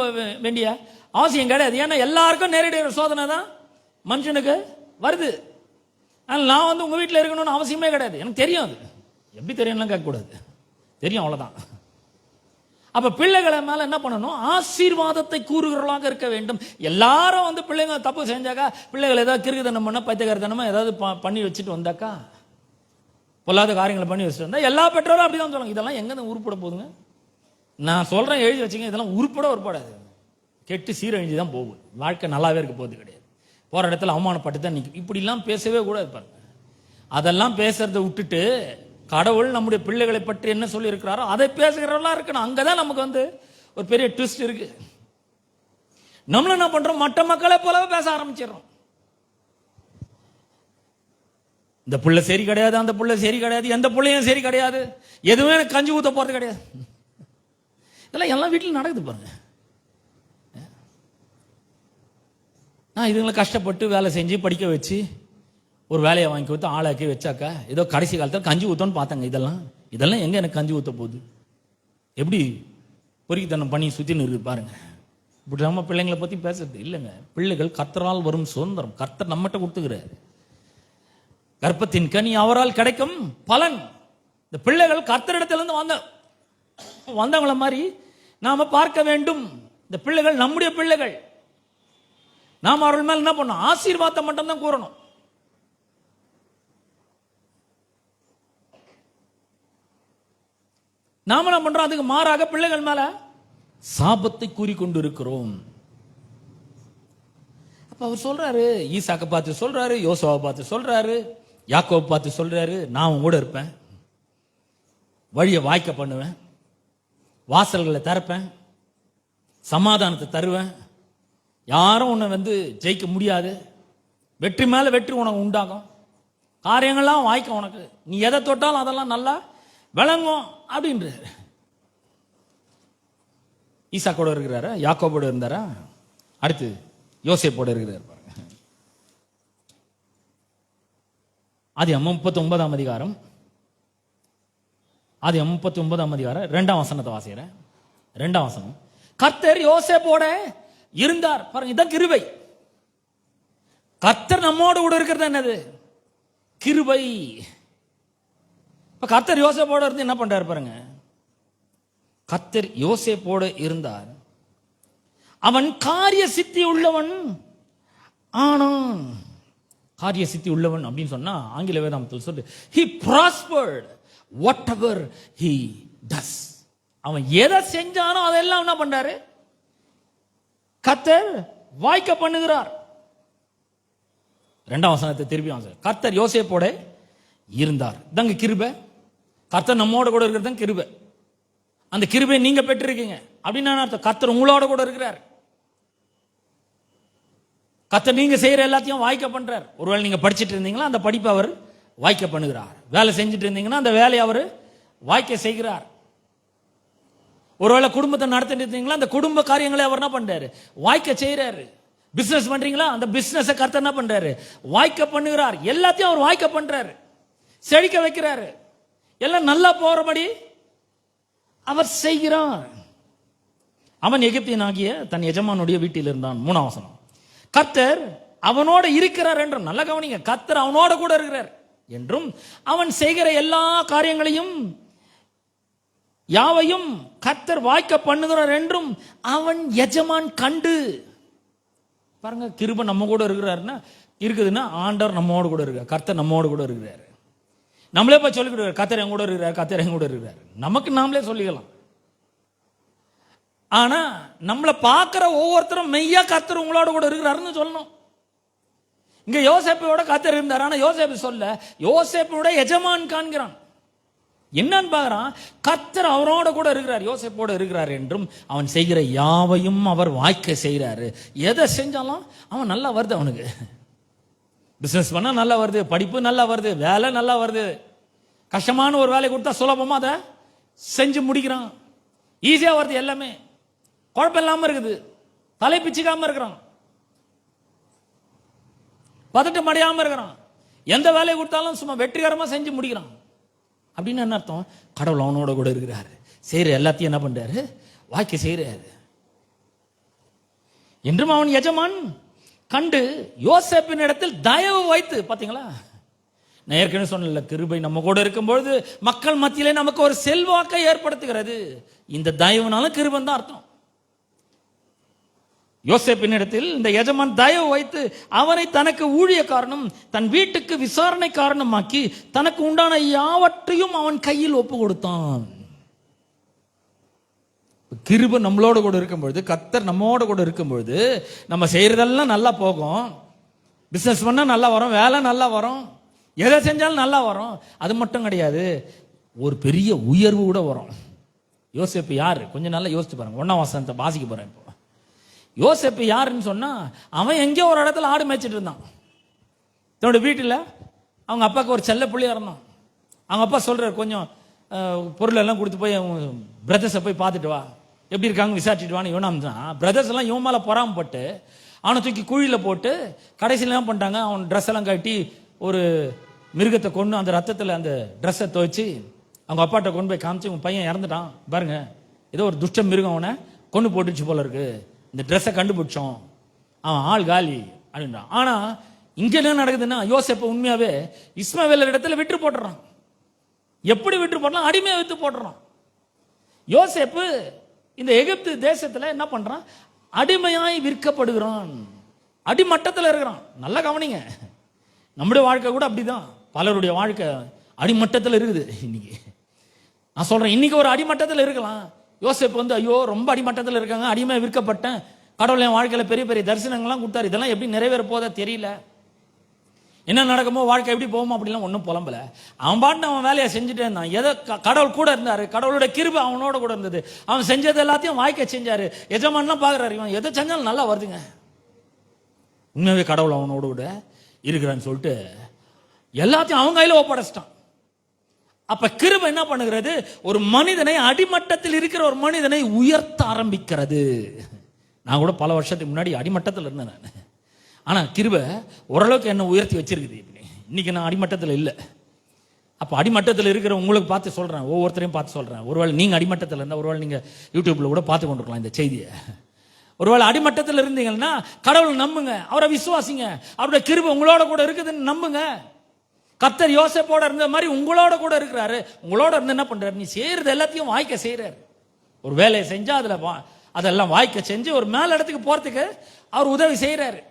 வேண்டிய அவசியம் கிடையாது. ஏன்னா எல்லாருக்கும் நேரடி சோதனை தான் மனுஷனுக்கு வருது. ஆனால் நான் உங்க வீட்டில் இருக்கணும்னு அவசியமே கிடையாது. எனக்கு தெரியும். அது எப்படி தெரியும்லாம் கேட்கக்கூடாது, தெரியும், அவ்வளவுதான். அப்ப பிள்ளைகளை மேல என்ன பண்ணணும், ஆசீர்வாதத்தை கூறுகிறவர்களாக இருக்க வேண்டும். எல்லாரும் பிள்ளைங்க தப்பு செஞ்சாக்கா, பிள்ளைகள் ஏதாவது கிறுக்குத்தனம் பண்ண, பைத்தியக்காரத்தனமா ஏதாவது பண்ணி வச்சுட்டு வந்தாக்கா, பொல்லாத காரியங்களை பண்ணி வச்சுட்டு வந்தா எல்லா பெற்றோரும் அப்படிதான் சொல்லுவாங்க. இதெல்லாம் எங்க உருப்பட போகுதுங்க? நான் சொல்றேன், எழுதி வச்சுங்க. இதெல்லாம் உருப்படாது, கெட்டு சீரழிஞ்சு தான் போகும். வாழ்க்கை நல்லாவே இருக்க போகுது கிடையாது. போற இடத்துல அவமானப்பட்டு தான் நிற்கும். இப்படிலாம் பேசவே கூட இருப்பாங்க. அதெல்லாம் பேசுறதை விட்டுட்டு கடவுள் நம்முடைய பிள்ளைகளை பற்றி என்ன சொல்லி இருக்கிறாரோ அதை பேசுகிறவர்களா இருக்கணும். அங்கதான் நமக்கு ஒரு பெரிய ட்விஸ்ட் இருக்கு. நம்மளும் என்ன பண்றோம், மற்ற மக்களை போலவே பேச ஆரம்பிச்சிடறோம். இந்த புள்ள சரி கிடையாது, அந்த புள்ள சரி கிடையாது, எந்த புள்ளையும் சரி கிடையாது, எதுவுமே கஞ்சி ஊத்த போறது கிடையாது. இதெல்லாம் எல்லா வீட்டிலும் நடக்குது பாருங்க. நான் இதுங்களை கஷ்டப்பட்டு வேலை செஞ்சு படிக்க வச்சு ஒரு வேலையை வாங்கி கொடுத்து ஆளாக்கி வச்சாக்கா ஏதோ கடைசி காலத்தில் கஞ்சி ஊத்தோன்னு பார்த்தாங்க. இதெல்லாம் எங்க எனக்கு கஞ்சி ஊத்த போகுது, எப்படி பொறுக்கித்தனம் பண்ணி சுற்றி நிறுத்து பாருங்க. இப்படி நம்ம பிள்ளைங்களை பற்றி பேசுறது இல்லைங்க. பிள்ளைகள் கர்த்தரால் வரும் சுதந்திரம், கர்த்தர் நம்மகிட்ட கொடுத்துக்கிறாரு. கர்ப்பத்தின் கனி அவரால் கிடைக்கும் பலன். இந்த பிள்ளைகள் கர்த்தரிடத்திலிருந்து வந்தவங்கள மாதிரி நாம பார்க்க வேண்டும். இந்த பிள்ளைகள் நம்முடைய பிள்ளைகள். நாம் அவர்கள் மேல் என்ன பண்ணணும், ஆசீர்வாதத்தை மட்டும் தான் கூறணும். நாம என்ன பண்றோம், அதுக்கு மாறாக பிள்ளைகள் மேல சாபத்தை கூறிக்கொண்டு இருக்கிறோம். அப்ப அவர் சொல்றாரு, ஈசாக்க பார்த்து சொல்றாரு, யோசுவாவை பார்த்து சொல்றாரு, யாக்கோபை பார்த்து சொல்றாரு, நான் உன் கூட இருப்பேன், வழியை வாய்க்க பண்ணுவேன், வாசல்களை திறப்பேன், சமாதானத்தை தருவேன், யாரும் உன்னை ஜெயிக்க முடியாது, வெற்றி மேல வெற்றி உனக்கு உண்டாகும், காரியங்கள்லாம் வாய்க்கும் உனக்கு, நீ எதை தொட்டாலும் அதெல்லாம் நல்லா விளங்கும் அப்படின்றாரு. ஈசாக்கோட இருக்கிறாரா, யாக்கோபோட இருந்தாரா, அடுத்து யோசேப்போட இருக்கிறார் பாருங்க. ஆதியாகமம் 39ஆம் அதிகாரம், ஆதியாகமம் 39ஆம் அதிகாரம் 2ஆம் வசனத்தை வாசிக்கிறேன். 2ஆம் வசனம், கர்த்தர் யோசேப்போட இருந்தார். பாருங்க, இதான் கிருபை. கர்த்தர் நம்மோடு கூட இருக்கிறது என்னது, கிருபை. இப்ப கர்த்தர் யோசேப்போட இருந்து என்ன பண்றாரு பாருங்க. கர்த்தர் யோசேப்போடு இருந்தார், அவன் காரிய சித்தி உள்ளவன் ஆனான். காரிய சித்தி உள்ளவன் அப்படின்னு சொன்னா ஆங்கில வேதாமத்தில் சொல்லு, he prospered whatever he does. அவன் எதை செஞ்சானோ அதெல்லாம் என்ன பண்றாரு, கர்த்தர் வாய்க்க பண்ணுகிறார். 2ஆம் வசனத்தை திருப்பி வாங்க. கர்த்தர் யோசேப்போட இருந்தார், இதாங்க கிருபை. கர்த்தர் நம்மோட கூட இருக்கிறது தான் கிருபை. அந்த கிருபை நீங்க பெற்றிருக்கீங்க அப்படின்னு அர்த்தம். கர்த்தர் உங்களோட கூட இருக்கிறார். கர்த்தர் நீங்க செய்யற எல்லாத்தையும் வாய்க்க பண்றார். ஒருவேளை நீங்க படிச்சுட்டு இருந்தீங்களா, அந்த படிப்பை அவர் வாய்க்க பண்ணுகிறார். வேலை செஞ்சுட்டு இருந்தீங்கன்னா அந்த வேலையை அவர் வாய்க்க செய்கிறார். ஒருவேளை குடும்பத்தை நடத்திட்டு இருந்தீங்களா, அந்த குடும்ப காரியங்களை அவர் என்ன பண்றாரு, வாய்க்க செய்யறாரு. பிசினஸ் பண்றீங்களா, அந்த பிசினஸ் கர்த்தர் என்ன பண்றாரு, வாய்க்க பண்ணுகிறார். எல்லாத்தையும் அவர் வாய்க்க பண்றாரு, செழிக்க வைக்கிறாரு, எல்லாம் நல்லா போறபடி அவர் செய்கிறார். அவன் எகிப்தியன் ஆகிய தன் எஜமானுடைய வீட்டில் இருந்தான். 3ஆம் வசனம், கர்த்தர் அவனோட இருக்கிறார் என்றும், நல்ல கவனிங்க, கர்த்தர் அவனோட கூட இருக்கிறார் என்றும், அவன் செய்கிற எல்லா காரியங்களையும் யாவையும் கர்த்தர் வாய்க்க பண்ணுகிறார் என்றும் அவன் எஜமான் கண்டு. பாருங்க, கிருபை நம்ம கூட இருக்கிறாருன்னா இருக்குதுன்னா ஆண்டவர் நம்மோடு கூட இருக்கிறார், கர்த்தர் நம்மோடு கூட இருக்கிறார். நம்மளே போய் சொல்லிக்கிட்டு கர்த்தர் என் கூட இருக்கிறார், கர்த்தர் என் கூட இருக்கிறார், நமக்கு நாமளே சொல்லிக்கலாம். ஆனா நம்மளை பார்க்கிற ஒவ்வொருத்தரும் மெய்யா கர்த்தர் உங்களோட கூட இருக்கிறாருன்னு சொல்லணும். இங்க யோசேப்போட கர்த்தர் இருந்தார், ஆனா யோசேப்பு சொல்ல, யோசேப்போட எஜமான் காண்கிறான். என்னன்னு பாக்குறான், கர்த்தர் அவரோட கூட இருக்கிறார், யோசேப்போட இருக்கிறார் என்றும் அவன் செய்கிற யாவையும் அவர் வாய்க்க செய்கிறாரு. எதை செஞ்சாலும் அவன் நல்லா வருது, அவனுக்கு பிசினஸ் பண்ணா நல்லா வருது, படிப்பு நல்லா வருது, வேலை நல்லா வருது, கஷ்டமான ஒரு வேலை கொடுத்தா சுலபமா அதை செஞ்சு முடிக்கிறான், ஈஸியா வருது, எல்லாமே குழப்பம் இல்லாம இருக்குது, தலை பிச்சுக்காம இருக்கிறான், பதட்டம் அடையாம இருக்கிறான், எந்த வேலையை கொடுத்தாலும் சும்மா வெற்றிகரமா செஞ்சு முடிக்கிறான். அப்படின்னு என்ன அர்த்தம், கடவுள் அவனோட கூட இருக்கிறாரு, செய்யற எல்லாத்தையும் என்ன பண்றாரு, வாய்க்க செய்யறாரு என்றும் அவன் எஜமான் கண்டு யோசேப்பின் இடத்தில் தயவு வைத்து. பாத்தீங்களா, நான் ஏற்கனவே சொன்ன கிருபை நம்ம கூட இருக்கும்பொழுது மக்கள் மத்தியிலே நமக்கு ஒரு செல்வாக்கை ஏற்படுத்துகிறது. இந்த தயவுனாலும் கிருபன் தான் அர்த்தம். யோசேப்பின் இடத்தில் இந்த எஜமான் தயவு வைத்து அவனை தனக்கு ஊழிய காரணம், தன் வீட்டுக்கு விசாரணை காரணமாக்கி தனக்கு உண்டான யாவற்றையும் அவன் கையில் ஒப்பு கொடுத்தான். கிருபை நம்மளோட கூட இருக்கும்பொழுது, கர்த்தர் நம்மோட கூட இருக்கும்பொழுது நம்ம செய்யறதெல்லாம் நல்லா போகும், பிசினஸ் பண்ணா நல்லா வரும், வேலை நல்லா வரும், எதை செஞ்சாலும் நல்லா வரும். அது மட்டும் கிடையாது, ஒரு பெரிய உயர்வு கூட வரும். யோசேப்பு யாரு? கொஞ்சம் நல்லா யோசிச்சு பாருங்க. 1ஆம் வசனத்தை வாசிக்க போறேன் இப்போ. யோசேப்பு யாருன்னு சொன்னா, அவன் எங்கேயோ ஒரு இடத்துல ஆடு மேய்ச்சிட்டு இருந்தான். தன்னோட வீட்டில் அவங்க அப்பாவுக்கு ஒரு செல்ல புள்ளியா இருந்தான். அவங்க அப்பா சொல்றாரு, கொஞ்சம் பொருள் எல்லாம் கொடுத்து போய் பிரதர்ஸை போய் பார்த்துட்டு வா, எப்படி இருக்காங்க விசாரிச்சுட்டு வான்னு. இவனா பிரதர்ஸ் எல்லாம் இவன் மேலே பொறாமப்பட்டு அவனை தூக்கி குழியில் போட்டு கடைசியில் என்ன பண்ணிட்டாங்க, அவன் ட்ரெஸ் எல்லாம் கட்டி ஒரு மிருகத்தை கொண்டு அந்த ரத்தத்தில் அந்த ட்ரெஸ்ஸை துவைச்சு அவங்க அப்பாட்ட கொண்டு போய் காமிச்சு, உன் பையன் இறந்துட்டான் பாருங்க, ஏதோ ஒரு துஷ்ட மிருகம் அவனை கொண்டு போட்டுச்சு போல இருக்கு, இந்த ட்ரெஸ்ஸை கண்டுபிடிச்சோம், அவன் ஆள் காலி அப்படின்றான். ஆனா இங்க என்ன நடக்குதுன்னா, யோசேப்பு உண்மையாவே இஸ்மவேலர் இடத்துல விட்டு போட்டுறான். எப்படி விட்டு போடலாம்? அடிமையை விட்டு போடுறான். யோசேப்பு இந்த எகிப்து தேசத்துல என்ன பண்றான்? அடிமையாய் விற்கப்படுகிறான். அடிமட்டத்தில் இருக்கிறான். நல்லா கவனிங்க, நம்முடைய வாழ்க்கை கூட அப்படிதான். பலருடைய வாழ்க்கை அடிமட்டத்தில் இருக்குது. இன்னைக்கு நான் சொல்றேன், இன்னைக்கு ஒரு அடிமட்டத்தில் இருக்கலாம். யோசேப்பு வந்து ஐயோ ரொம்ப அடிமட்டத்தில் இருக்காங்க, அடிமையை விற்கப்பட்டேன், கடவுள் என் வாழ்க்கையில பெரிய பெரிய தரிசனங்கள்லாம் கொடுத்தாரு, இதெல்லாம் எப்படி நிறைவேற போதா தெரியல, என்ன நடக்குமோ வாழ்க்கை எப்படி போகுமோ அப்படிலாம் ஒன்றும் புலம்பல. அவன் பாட்டு அவன் வேலையை செஞ்சுட்டே இருந்தான். எதை கடவுள் கூட இருந்தாரு, கடவுளுடைய கிருபை அவனோட கூட இருந்தது. அவன் செஞ்சது எல்லாத்தையும் வாய்க்க செஞ்சாரு. எஜமான்லாம் பார்க்குறாரு, இவன் எதை செஞ்சாலும் நல்லா வருதுங்க, உண்மையாவே கடவுள் அவனோட கூட இருக்கிறான்னு சொல்லிட்டு எல்லாத்தையும் அவன் கையில ஒப்படைச்சிட்டான். அப்ப கிருபை என்ன பண்ணுகிறது? ஒரு மனிதனை, அடிமட்டத்தில் இருக்கிற ஒரு மனிதனை உயர்த்த ஆரம்பிக்கிறது. நான் கூட பல வருஷத்துக்கு முன்னாடி அடிமட்டத்தில் இருந்தேன் நான். ஆனா கிருபை ஓரளவுக்கு என்ன உயர்த்தி வச்சிருக்குது. இன்னைக்கு நான் அடிமட்டத்தில் இல்லை. அப்போ அடிமட்டத்தில் இருக்கிற உங்களுக்கு பார்த்து சொல்றேன், ஒவ்வொருத்தரையும் பார்த்து சொல்றேன். ஒருவேளை நீங்க அடிமட்டத்தில் இருந்தால், ஒருவேளை நீங்க யூடியூப்ல கூட பார்த்து கொண்டிருக்கலாம் இந்த செய்தியை. ஒருவேளை அடிமட்டத்தில் இருந்தீங்கன்னா கடவுள் நம்புங்க, அவரை விசுவாசிங்க, அவருடைய கிருபை உங்களோட கூட இருக்குதுன்னு நம்புங்க. கர்த்தர் யோசேப்போட இருந்த மாதிரி உங்களோட கூட இருக்கிறாரு. உங்களோட இருந்து என்ன பண்றாரு? நீ செய்யறது எல்லாத்தையும் வாய்க்க செய்யறாரு. ஒரு வேலையை செஞ்சா அதெல்லாம் வாய்க்க செஞ்சு ஒரு மேல் இடத்துக்கு போறதுக்கு அவர் உதவி செய்யறாரு.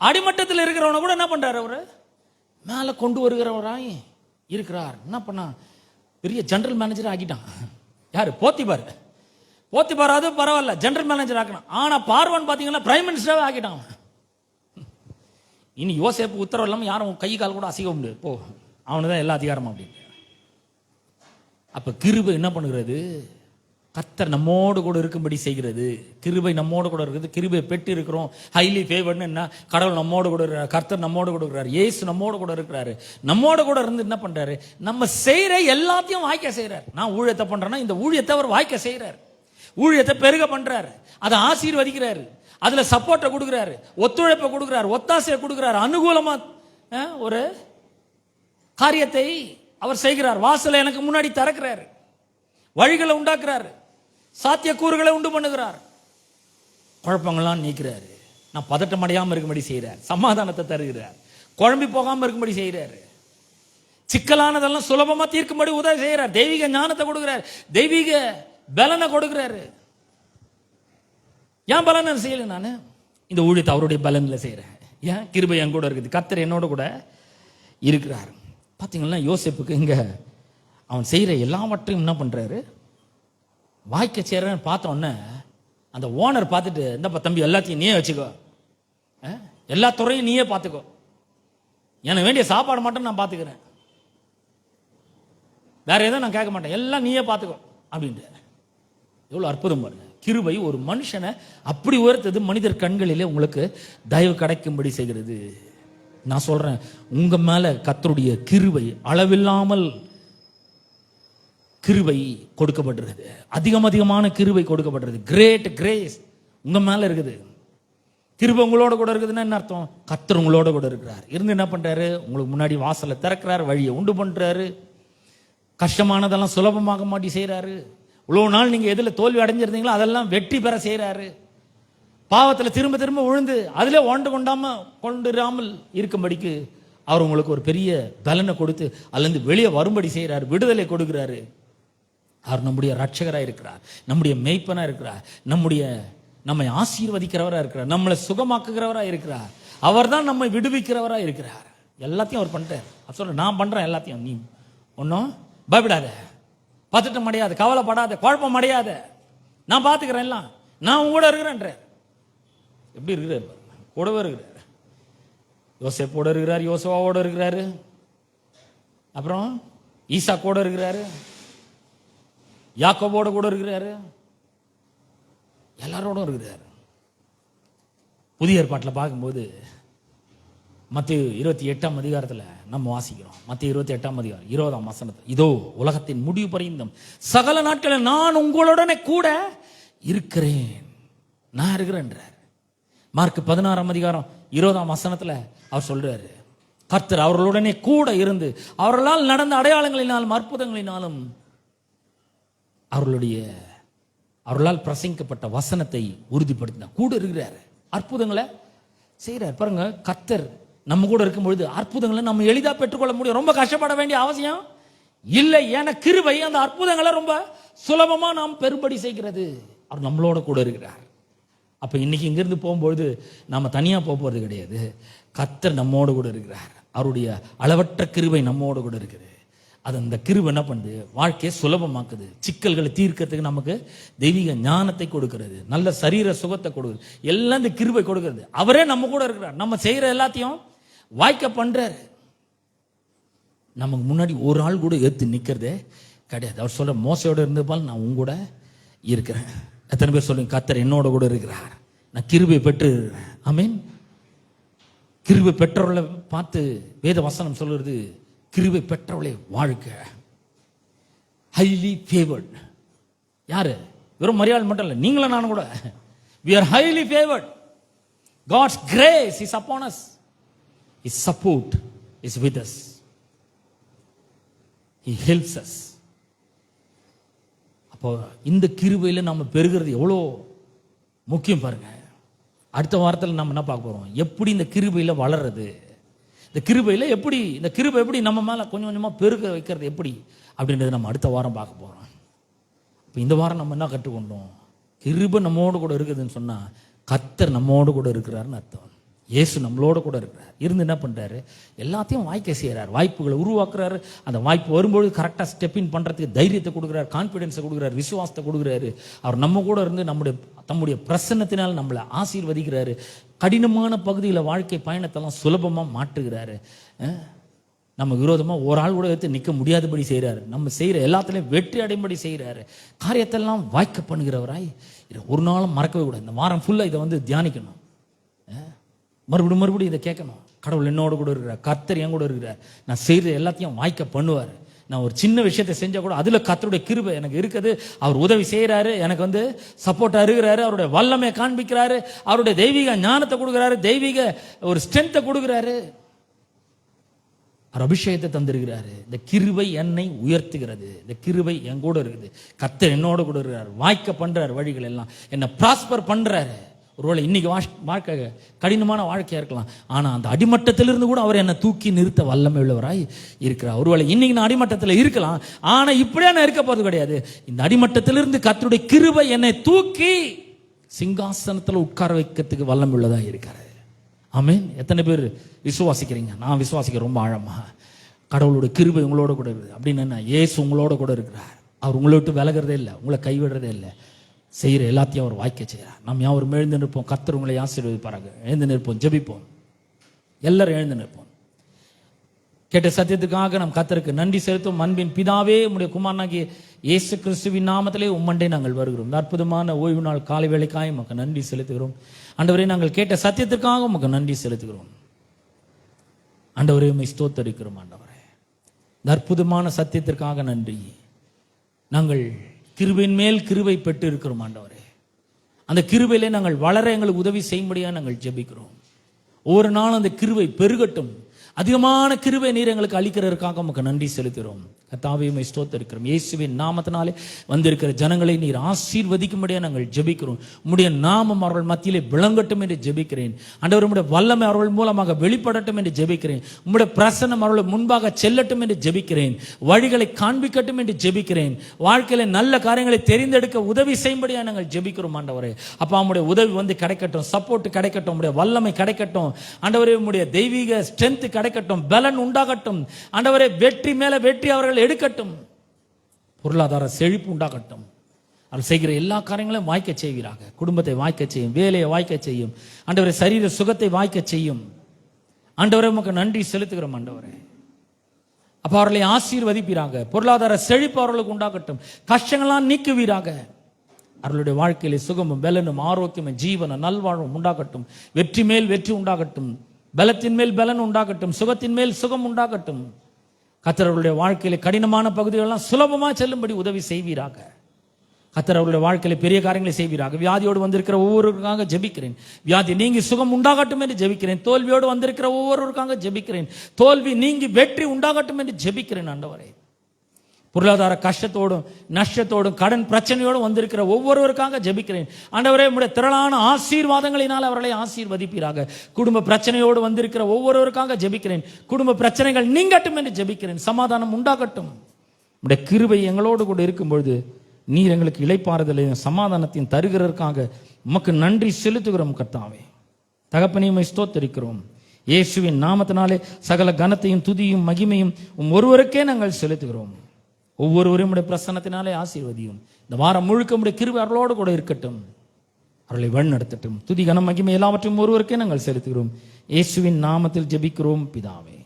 அடிமட்டத்தில் இருக்கிறவனை கூட என்ன பண்றாரு? அவரு மேல கொண்டு வருகிறவராய் இருக்கிறார். என்ன பண்ணா? பெரிய ஜெனரல் மேனேஜர் ஆக்கிட்டான். யாரு? போத்திபார். போத்திபார் அது பரவாயில்ல, ஜெனரல் மேனேஜர் ஆக்கணும். ஆனா பார்வன் பாத்தீங்கன்னா பிரைம் மினிஸ்டராகவே ஆக்கிட்டான். இனி யோசேப்பு உத்தரவு இல்லாம யாரும் கை கால் கூட அசைக்க முடியாது, போ அவனுதான் எல்லா அதிகாரமும் அப்படின்னு. அப்ப கிருபை என்ன பண்ணுகிறது? கர்த்தர் நம்மோடு கூட இருக்கும்படி செய்கிறது. கிருபை நம்மோடு கூட இருக்குது. கிருபை பெற்று இருக்கிறோம். ஹைலி ஃபேவர்ட்னு என்ன? கடவுள் நம்மோடு கூட இருக்கிறார், கர்த்தர் நம்மோடு கூட இருக்கிறார், இயேசு நம்மோடு கூட இருக்கிறாரு. நம்மோடு கூட இருந்து என்ன பண்றாரு? நம்ம செய்யற எல்லாத்தையும் வாய்க்க செய்யறாரு. நான் ஊழியத்தை பண்றேன்னா இந்த ஊழியத்தை அவர் வாய்க்க செய்யறாரு. ஊழியத்தை பெருக பண்றாரு, அதை ஆசீர்வதிக்கிறாரு, அதுல சப்போர்ட்டை கொடுக்கிறாரு, ஒத்துழைப்பை கொடுக்கிறாரு, ஒத்தாசையை கொடுக்கிறாரு, அனுகூலமா ஒரு காரியத்தை அவர் செய்கிறார். வாசலை எனக்கு முன்னாடி திறக்கிறாரு, வழிகளை உண்டாக்குறாரு, சாத்திய கூறுகளை உண்டு பண்ணுகிறார், குழப்பங்கள்லாம் நீக்கிறாரு, நான் பதட்டம் அடையாம இருக்கும்படி செய்யறார், சமாதானத்தை தருகிறார், குழம்பி போகாம இருக்கும்படி செய்யறாரு, சிக்கலானதெல்லாம் சுலபமா தீர்க்கும்படி உதவி செய்யறார், தெய்வீக ஞானத்தை கொடுக்கிறார், தெய்வீக பலனை கொடுக்கிறாரு. ஏன் பலனை செய்யல? நான் இந்த ஊழியத்தை அவருடைய பலன்ல செய்யறேன். ஏன்? கிருபை என் கூட இருக்குது, கர்த்தர் என்னோட கூட இருக்கிறார். பாத்தீங்கன்னா யோசேப்புக்கு இங்க அவன் செய்யற எல்லாவற்றையும் என்ன பண்றாரு? வாய்க்க செய்யறன்னு பார்த்த உடனே அந்த ஓனர் பார்த்துட்டு, இந்தப்பா தம்பி எல்லாத்தையும் நீயே வச்சுக்கோ, எல்லா துறையும் நீயே பார்த்துக்கோ, எனக்கு வேண்டிய சாப்பாடு மட்டும் நான் பார்த்துக்கிறேன், வேற எதுவும் நான் கேட்க மாட்டேன், எல்லாம் நீயே பார்த்துக்கோ அப்படின்ட்டு. எவ்வளவு அற்புதம் பாருங்க. கிருபை ஒரு மனுஷனை அப்படி உயர்த்தது, மனிதர் கண்களிலே உங்களுக்கு தயவு கிடைக்கும்படி செய்கிறது. நான் சொல்றேன், உங்க மேல கர்த்தருடைய கிருபை அளவில்லாமல் கிருபை கொடுக்கப்படுறது, அதிகமான கிருபை கொடுக்கப்படுறது, கிரேட் கிரேஸ் உங்க மேல இருக்குது. கிருபை உங்களோட கூட இருக்குதுன்னா என்ன அர்த்தம்? கர்த்தர் உங்களோட கூட இருக்கிறார். இருந்து என்ன பண்றாரு? உங்களுக்கு முன்னாடி வாசலை திறக்கிறாரு, வழியை உண்டு பண்றாரு, கஷ்டமானதெல்லாம் சுலபமாக மாட்டி செய்யறாரு. இவ்வளவு நாள் நீங்க எதுல தோல்வி அடைஞ்சிருந்தீங்களோ அதெல்லாம் வெற்றி பெற செய்யறாரு. பாவத்துல திரும்ப திரும்ப விழுந்து அதுல கொண்டுராமல் இருக்கும்படிக்கு அவர் உங்களுக்கு ஒரு பெரிய பலனை கொடுத்து அதுலேருந்து வெளியே வரும்படி செய்யறாரு, விடுதலை கொடுக்கிறாரு. அவர் நம்முடைய ரட்சகராக இருக்கிறார், நம்முடைய மேய்ப்பனா இருக்கிறார், நம்மை ஆசீர்வதிக்கிறவரா இருக்கிறார், நம்மளை சுகமாக்குகிறவரா இருக்கிறார், அவர் தான் நம்மை விடுவிக்கிறவரா இருக்கிறார். எல்லாத்தையும் அவர் பண்ணிட்டார். அவர் சொல்ற, நான் பண்றேன் எல்லாத்தையும், நீ ஒன்னும் பயப்படாத, பதட்டம் அடையாத, கவலைப்படாத, குழப்பம் அடையாத, நான் பார்த்துக்கிறேன் எல்லாம். நான் உங்க கூட இருக்கிறேன்ற. எப்படி இருக்கிறார்? கூடவே இருக்கிறார். யோசேப்போட இருக்கிறார், யோசுவாவோட இருக்கிறாரு, அப்புறம் ஈசா கூட இருக்கிறாரு, யாக்கோபோட கூட இருக்கிறாரு, எல்லாரோடும் இருக்கிறாரு. புதிய ஏற்பாட்டில் பார்க்கும்போது மத்தேயு 28ஆம் அதிகாரத்தில் நம்ம வாசிக்கிறோம். மத்தேயு 28ஆம் அதிகாரம் 20ஆம் வசனத்தில், இதோ உலகத்தின் முடிவு பரியந்தம் சகல நாட்களில் நான் உங்களுடனே கூட இருக்கிறேன். நான் இருக்கிறேன்றார். மார்க் 16ஆம் அதிகாரம் 20ஆம் வசனத்தில் அவர் சொல்றாரு, கர்த்தர் அவர்களுடனே கூட இருந்து அவர்களால் நடந்த அடையாளங்களினாலும் அற்புதங்களினாலும் அவர்களால் பிரசங்கிக்கப்பட்ட வசனத்தை உறுதிப்படுத்தினார். கூட இருக்கிறார், அற்புதங்களை செய்யறார். பாருங்க, கர்த்தர் நம்ம கூட இருக்கும் பொழுது அற்புதங்களை நம்ம எளிதாக பெற்றுக்கொள்ள முடியும். ரொம்ப கஷ்டப்பட வேண்டிய அவசியம் இல்லை. ஏன்னா கிருபை அந்த அற்புதங்களை ரொம்ப சுலபமா நாம் பெரும்படி செய்கிறது. அவர் நம்மளோட கூட இருக்கிறார். அப்ப இன்னைக்கு இங்கிருந்து போகும்பொழுது நம்ம தனியா போறது கிடையாது. கர்த்தர் நம்மோடு கூட இருக்கிறார். அவருடைய அளவற்ற கிருபை நம்மோடு கூட இருக்குது. அது அந்த கிருபை என்ன பண்ணுது? வாழ்க்கையை சுலபமாக்குது. சிக்கல்களை தீர்க்கிறதுக்கு நமக்கு தெய்வீக ஞானத்தை கொடுக்கிறது, நல்ல சரீர சுகத்தை கொடுக்குது, எல்லாம் இந்த கிருபை கொடுக்கிறது. அவரே நம்ம கூட இருக்கிறார். நம்ம செய்யற எல்லாத்தையும் வாய்க்க பண்றாரு. நமக்கு முன்னாடி ஒரு ஆள் கூட ஏத்து நிக்கிறதே கிடையாது. அவர் சொல்ற, மோசையோட இருந்தபால் நான் உங்க கூட இருக்கிறேன். எத்தனை பேர் சொல்லுங்க, கர்த்தர் என்னோட கூட இருக்கிறார், நான் கிருபை பெற்று இருக்கிறேன். ஆமென். கிருபை பெற்றவர்களை பார்த்து வேத வசனம் சொல்றது, கிருபை பெற்றவளை வாழ்க, ஹைலி ஃபேவர்ட். யாரு? வெறும் மரியாதை மட்டும் இல்லை, நீங்களும் நானும் கூட. we are highly favored. God's grace is upon us. His support is with us. He helps us. அப்போ இந்த கிருபையில நம்ம பெறுகிறது எவ்வளோ முக்கியம் பாருங்க. அடுத்த வாரத்தில் நம்ம என்ன பார்க்க போறோம்? எப்படி இந்த கிருபையில வளர்றது, இந்த கிருபையில எப்படி, இந்த கிருபை எப்படி நம்ம மேல கொஞ்சம் கொஞ்சமா பெருக வைக்கிறது எப்படி அப்படின்றது நம்ம அடுத்த வாரம் பார்க்க போறோம். இப்போ இந்த வாரம் நம்ம என்ன கற்றுக்கொண்டோம்? கிருபை நம்மோடு கூட இருக்குதுன்னு சொன்னா கர்த்தர் நம்மோடு கூட இருக்கிறாருன்னு அர்த்தம். இயேசு நம்மளோட கூட இருக்கிறார். இருந்து என்ன பண்றாரு? எல்லாத்தையும் வாய்க்க செய்யறாரு, வாய்ப்புகளை உருவாக்குறாரு. அந்த வாய்ப்பு வரும்போது கரெக்டாக ஸ்டெப் இன் பண்றதுக்கு தைரியத்தை கொடுக்குறாரு, கான்பிடன்ஸை கொடுக்குறாரு, விசுவாசத்தை கொடுக்குறாரு. அவர் நம்ம கூட இருந்து தம்முடைய பிரசன்னத்தினால் நம்மளை ஆசீர்வதிக்கிறாரு. கடினமான பகுதியில் வாழ்க்கை பயணத்தெல்லாம் சுலபமா மாற்றுகிறாரு. நமக்கு விரோதமா ஒரு ஆள் கூட எடுத்து நிற்க முடியாதபடி செய்யறாரு. நம்ம செய்யற எல்லாத்துலயும் வெற்றி அடையும்படி செய்யறாரு. காரியத்தெல்லாம் வாய்க்க பண்ணுகிறவராய் ஒரு நாளும் மறக்கவே கூடாது. இந்த வாரம் ஃபுல்லா இதை தியானிக்கணும். மறுபடியும் இதை கேட்கணும். கடவுள் என்னோட கூட இருக்கிறார், கர்த்தர் என் கூட இருக்கிறார், நான் செய்யற எல்லாத்தையும் வாய்க்க பண்ணுவார். நான் ஒரு சின்ன விஷயத்தை செஞ்சா கூட அதுல கர்த்தருடைய கிருபை எனக்கு இருக்குது. அவர் உதவி செய்யறாரு, எனக்கு சப்போர்ட்டா இருக்கிறாரு, அவருடைய வல்லமை காண்பிக்கிறாரு, அவருடைய தெய்வீக ஞானத்தை கொடுக்கிறாரு, தெய்வீக ஒரு ஸ்ட்ரென்த்தை கொடுக்கிறாரு, அவர் அபிஷேகத்தை தந்திருக்கிறாரு. இந்த கிருபை என்னை உயர்த்துகிறது. இந்த கிருபை என் கூட இருக்குது. கர்த்தர் என்னோட கூட இருக்கிறார், வாய்க்க பண்றாரு, வழிகள் எல்லாம் என்ன ப்ராஸ்பர் பண்றாரு. ஒருவேளை இன்னைக்கு வாழ்க்கை கடினமான வாழ்க்கையா இருக்கலாம், ஆனா அந்த அடிமட்டத்திலிருந்து கூட அவர் என்னை தூக்கி நிறுத்த வல்லமை உள்ளவராய் இருக்கிறார். ஒருவேளை இன்னைக்கு நான் அடிமட்டத்தில் இருக்கலாம், ஆனா இப்படியே நான் இருக்க போறது கிடையாது. இந்த அடிமட்டத்திலிருந்து கர்த்தருடைய கிருபை என்னை தூக்கி சிங்காசனத்தில் உட்கார வைக்கிறதுக்கு வல்லமை உள்ளதா இருக்கிறார். ஆமென். எத்தனை பேர் விசுவாசிக்கிறீங்க? நான் விசுவாசிக்க ரொம்ப ஆழமா. கடவுளுடைய கிருபை உங்களோட கூட இருக்குது அப்படின்னு என்ன? இயேசு உங்களோட கூட இருக்கிறார். அவர் உங்களை விட்டு விலகிறதே இல்லை, உங்களை கைவிடுறதே இல்லை. செய்கிற எல்லாத்தையும் அவர் வாய்க்க செய்கிறார். நம்ம யாரும் எழுந்து நிற்போம். கர்த்தர் உங்களை ஆசீர்வதிப்பாராக. எழுந்து நிற்போம், ஜெபிப்போம். எல்லாரும் எழுந்து நிற்போம். கேட்ட சத்தியத்துக்காக நம் கர்த்தருக்கு நன்றி செலுத்தும். அன்பின் பிதாவே, உம்முடைய குமாரனாகிய இயேசு கிறிஸ்துவின் நாமத்திலே உம்மண்டை நாங்கள் வருகிறோம். இந்த அற்புதமான ஓய்வு நாள் காலை வேளைக்காக உமக்கு நன்றி செலுத்துகிறோம். ஆண்டவரே, நாங்கள் கேட்ட சத்தியத்திற்காக உமக்கு நன்றி செலுத்துகிறோம். ஆண்டவரே, உம்மை ஸ்தோத்தரிக்கிறோம். ஆண்டவரே, இந்த அற்புதமான சத்தியத்திற்காக நன்றி. நாங்கள் கிருபையின் மேல் கிருபை பெற்று இருக்கிறோம். ஆண்டவரே, அந்த கிருபையிலே நாங்கள் வளர எங்களுக்கு உதவி செய்யும்படியா நாங்கள் ஜெபிக்கிறோம். ஒவ்வொரு நாளும் அந்த கிருபை பெருகட்டும். அதிகமான கிருபை நீர் எங்களுக்கு அளிக்கிறதற்காக உமக்கு நன்றி செலுத்துகிறோம். கர்த்தாவே, உம்மை ஸ்தோத்திரிக்கிறோம். இயேசுவின் நாமத்தினாலே வந்திருக்கிற ஜனங்களை நீர் ஆசீர்வதிக்கும்படியா நாங்கள் ஜெபிக்கிறோம். உம்முடைய நாமம் அவர்கள் மத்தியிலே விளங்கட்டும் என்று ஜெபிக்கிறேன். ஆண்டவர், உம்முடைய வல்லமை அவர்கள் மூலமாக வெளிப்படட்டும் என்று ஜெபிக்கிறேன். உம்முடைய பிரசன்னம் அவர்கள் முன்பாக செல்லட்டும் என்று ஜெபிக்கிறேன். வழிகளை காண்பிக்கட்டும் என்று ஜெபிக்கிறேன். வாழ்க்கையில நல்ல காரியங்களை தெரிந்தெடுக்க உதவி செய்யும்படியா நாங்கள் ஜெபிக்கிறோம். ஆண்டவரே, அப்பா, உம்முடைய உதவி கிடைக்கட்டும், சப்போர்ட் கிடைக்கட்டும், உம்முடைய வல்லமை கிடைக்கட்டும். ஆண்டவரே, உம்முடைய தெய்வீக ஸ்ட்ரென்த் கிடைக்கட்டும், பலன் உண்டாகட்டும். ஆண்டவரே, வெற்றி மேல வெற்றி அவர்கள் எடுக்கட்டும். பொருளாதார செழிப்பு உண்டாகட்டும். அவர் செய்கிற எல்லா காரியங்களையும் வாய்க்க செய்வீராக. குடும்பத்தை வாய்க்க செய்யும், வேலையை வாய்க்க செய்யும் ஆண்டவரே, சரீர சுகத்தை வாய்க்க செய்யும் ஆண்டவரே. உமக்கு நன்றி செலுத்துகிறோம் ஆண்டவரே. அப்ப அவர்களை ஆசீர்வதிப்பீராக. பொருளாதார செழிப்பு அவர்களுக்கு உண்டாகட்டும். கஷ்டங்கள்லாம் நீக்குவீராக. அவர்களுடைய வாழ்க்கையிலே சுகமும் பலனும் ஆரோக்கியமும் ஜீவனும் நல்வாழ்வும் உண்டாகட்டும். வெற்றி மேல் வெற்றி உண்டாகட்டும். பலத்தின் மேல் பலன் உண்டாகட்டும். சுகத்தின் மேல் சுகம் உண்டாகட்டும். கர்த்தர் அவர்களுடைய வாழ்க்கையிலே கடினமான பகுதிகளெல்லாம் சுலபமாக செல்லும்படி உதவி செய்வீராக. கர்த்தர் அவருடைய வாழ்க்கையில பெரிய காரியங்களை செய்வீராக. வியாதியோடு வந்திருக்கிற ஒவ்வொருவருக்காக ஜெபிக்கிறேன். வியாதி நீங்கி சுகம் உண்டாகட்டும் என்று ஜெபிக்கிறேன். தோல்வியோடு வந்திருக்கிற ஒவ்வொருவருக்காக ஜெபிக்கிறேன். தோல்வி நீங்கி வெற்றி உண்டாகட்டும் என்று ஜெபிக்கிறேன் ஆண்டவரே. பொருளாதார கஷ்டத்தோடும் நஷ்டத்தோடும் கடன் பிரச்சனையோடும் வந்திருக்கிற ஒவ்வொருவருக்காக ஜெபிக்கிறேன் ஆண்டவரே. உம்முடைய திரளான ஆசீர்வாதங்களினால் அவர்களை ஆசீர்வதிப்பீராக. குடும்ப பிரச்சனையோடு வந்திருக்கிற ஒவ்வொருவருக்காக ஜெபிக்கிறேன். குடும்ப பிரச்சனைகள் நீங்கட்டும் என்று ஜெபிக்கிறேன். சமாதானம் உண்டாகட்டும். உம்முடைய கிருபை எங்களோடு கூட இருக்கும்பொழுது நீர் எங்களுக்கு இளைப்பாறுதலையும் சமாதானத்தையும் தருகிறதற்காக உமக்கு நன்றி செலுத்துகிறோம் கர்த்தாவே. தகப்பனையும் ஸ்தோத்தரிக்கிறோம். இயேசுவின் நாமத்தினாலே சகல கனத்தையும் துதியும் மகிமையும் ஒருவருக்கே நாங்கள் செலுத்துகிறோம். ஒவ்வொருவரையும் உடைய பிரசன்னத்தினாலே ஆசீர்வதியும். இந்த வாரம் முழுக்க உடைய கிருபை அவர்களோடு கூட இருக்கட்டும். அவர்களை வழிநடத்தட்டும். துதி கனம் மகிமை எல்லாவற்றையும் ஒருவருக்கே நாங்கள் செலுத்துகிறோம். இயேசுவின் நாமத்தில் ஜெபிக்கிறோம் பிதாவே.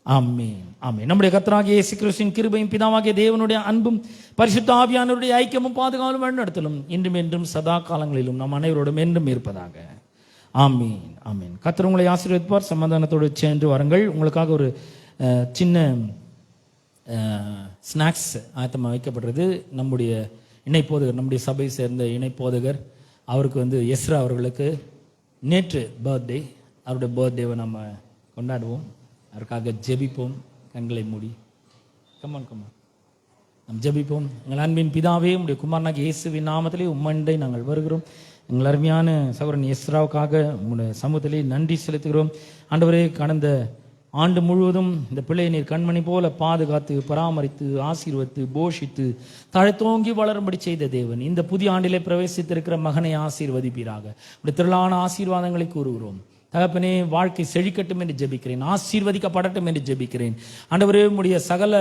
ஆமென், ஆமென். நம்முடைய கர்த்தராகிய இயேசு கிறிஸ்துவின் கிருபையும் பிதாவாகிய தேவனுடைய அன்பும் பரிசுத்த ஆவியானவருடைய ஐக்கியமும் பாதுகாவலும் வழிநடத்தலும் இன்றும் என்றும் சதா காலங்களிலும் நம் அனைவரோடும் என்றும் இருப்பதாக. ஆமென், ஆமென். கர்த்தர் உங்களை ஆசீர்வதிப்பார். சமாதானத்தோடு சென்று வாருங்கள். உங்களுக்காக ஒரு சின்ன ஸ்நாக்ஸ் ஆயத்தமாக வைக்கப்படுறது. நம்முடைய இணைப்போதகர், நம்முடைய சபை சேர்ந்த இணைப்போதகர், அவருக்கு எஸ்ரா அவர்களுக்கு நேற்று பர்த்டே. அவருடைய பர்த்டேவை நம்ம கொண்டாடுவோம். அதற்காக ஜெபிப்போம். கண்களை மூடி கமான் நம் ஜெபிப்போம். எங்கள் அன்பின் பிதாவே, உடைய குமாரனாகிய இயேசுவின் நாமத்திலே உம்மண்டை நாங்கள் வருகிறோம். எங்கள் அருமையான சகோதரன் எஸ்ராவுக்காக உங்களுடைய சமூகத்திலே நன்றி செலுத்துகிறோம். ஆண்டவரே, கடந்த ஆண்டு முழுவதும் இந்த பிள்ளையை நீர் கண்மணி போல பாதுகாத்து பராமரித்து ஆசீர்வதித்து போஷித்து தழைத்தோங்கி வளரும்படி செய்த தேவன், இந்த புதிய ஆண்டிலே பிரவேசித்திருக்கிற மகனை ஆசீர்வதிப்பீராக. உடைய திரளான ஆசீர்வாதங்களை கூறுகிறோம். தகப்பனே, வாழ்க்கை செழிக்கட்டும் என்று ஜெபிக்கிறேன். ஆசீர்வதிக்கப்படட்டும் என்று ஜெபிக்கிறேன். ஆண்டவரே, உம்முடைய சகல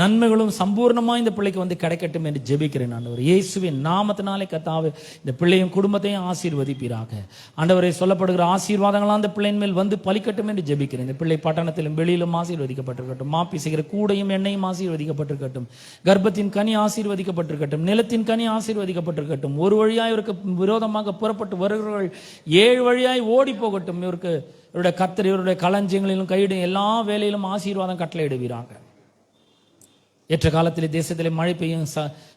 நன்மைகளும் சம்பூர்ணமாக இந்த பிள்ளைக்கு கிடைக்கட்டும் என்று ஜெபிக்கிறேன். ஆண்டவர் இயேசுவின் நாமத்தினாலே கர்த்தாவே, இந்த பிள்ளையும் குடும்பத்தையும் ஆசீர்வதிப்பீராக. ஆண்டவரே, சொல்லப்படுகிற ஆசீர்வாதங்களாம் அந்த பிள்ளையின் மேல் பலிக்கட்டும் என்று ஜெபிக்கிறேன். இந்த பிள்ளை பட்டணத்திலும் வெளியிலும் ஆசீர்வதிக்கப்பட்டிருக்கட்டும். மாப்பி செய்கிற கூடையும் எண்ணெயும் ஆசீர்வதிக்கப்பட்டிருக்கட்டும். கர்ப்பத்தின் கனி ஆசீர்வதிக்கப்பட்டிருக்கட்டும். நிலத்தின் கனி ஆசீர்வதிக்கப்பட்டிருக்கட்டும். ஒரு வழியாய் இவருக்கு விரோதமாக புறப்பட்டு வருகிறவர்கள் 7 வழியாய் ஓடி போகட்டும். இவருடைய கர்த்தர் இவருடைய களஞ்சியங்களிலும் கையிடும் எல்லா வேலையிலும் ஆசீர்வாதம் கட்டளையிடுவீராக. ஏற்ற காலத்திலே தேசத்திலே மழை பெய்யும்,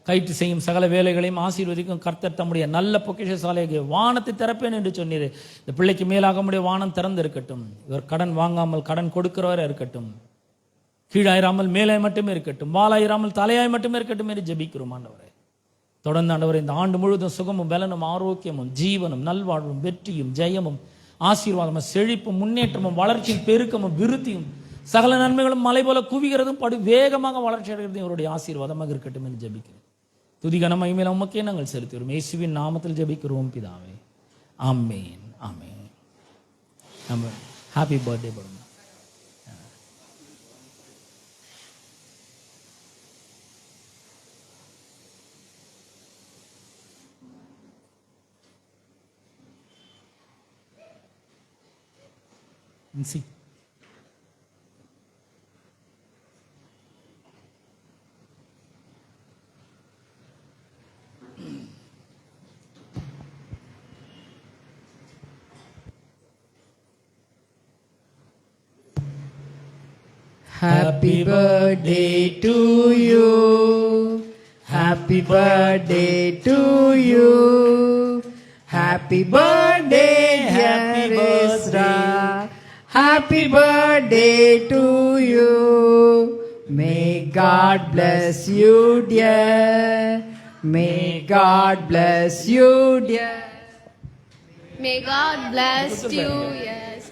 கயிற்று செய்யும் சகல வேலைகளையும் ஆசீர்வதிக்கும் கர்த்தர் தம்முடைய நல்ல பொக்கிஷசாலையை வானத்தை திறப்பேன் என்று சொன்னீர். இந்த பிள்ளைக்கு மேலாக முடிய வானம் திறந்து இருக்கட்டும். இவர் கடன் வாங்காமல் கடன் கொடுக்கிறவரை இருக்கட்டும். கீழாயிராமல் மேலே மட்டுமே இருக்கட்டும். வாளாயிராமல் தலையாய் மட்டுமே இருக்கட்டும் என்று ஜெபிக்கிறோம். ஆண்டவரே, தொடர்ந்து ஆண்டவரே, இந்த ஆண்டு முழுவதும் சுகமும் பலனும் ஆரோக்கியமும் ஜீவனும் நல்வாழ்வும் வெற்றியும் ஜெயமும் ஆசீர்வாதமும் செழிப்பும் முன்னேற்றமும் வளர்ச்சியும் பெருக்கமும் விருத்தியும் சகல நன்மைகளும் மலை போல குவிகிறதும் படு வேகமாக வளர்ச்சி அடைகிறதும் இவருடைய ஆசீர்வாதமாக இருக்கட்டும் என்று ஜெபிக்கிறேன். துதிகன மகிமையில உமக்கே நாங்கள் செலுத்துகிறோம். இயேசுவின் நாமத்தில் ஜெபிக்கிறோம் பிதாவே. ஆமென், ஆமென். நம்ம ஹாப்பி பர்த்டே படம். See. Happy birthday to you. Happy birthday to you. Happy birthday, Happy Ezra. Happy birthday to you. May God bless you, dear. May God bless you, dear. May God bless you, yes.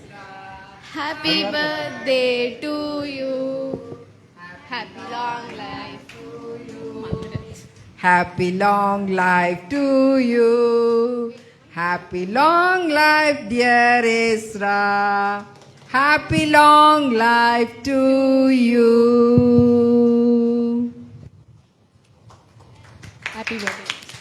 Happy birthday to you. Happy long life to you. Happy long life to you. Happy long life, dear Ezra. Happy long life to you. Happy birthday.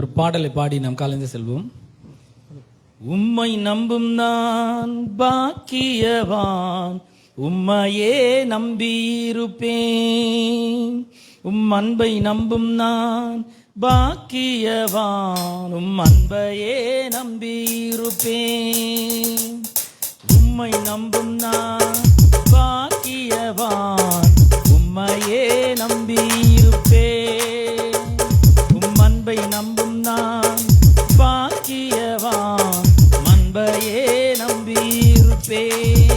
ஒரு பாடலை பாடி நாம் கலந்து செல்வோம். உம்மை நம்பும் நான் பாக்கியவான், உம்மையே நம்பியிருப்பேன். அன்பை நம்பும் நான் பாக்கியவான், அன்பையே நம்பியிருப்பேன். உம்மை நம்பும் நான் பாக்கியவான், உம்மையே நம்பியிருப்பேன். அன்பை நம்பும் நான் பாக்கியவான், அன்பையே நம்பியிருப்பேன்.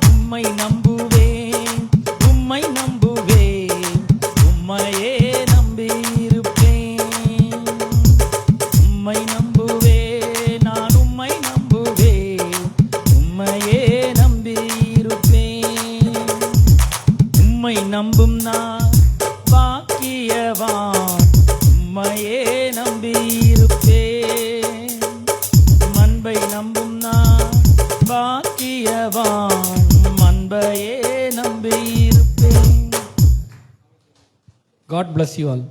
உம்மை நம்புவேன், உம்மை நம்புவேன், உம்மையே நம்பியிருப்பேன். உம்மை நம்புவேன், நான் உம்மை நம்புவேன், உம்மையே நம்பியிருப்பேன். உம்மை நம்பும் நான் பாக்கியவான், உம்மையே நம்பியிருப்பேன். அன்பை நம்பும் நான் பாக்கியவான், அன்பையே நம்பியிருப்பேன். God bless you all.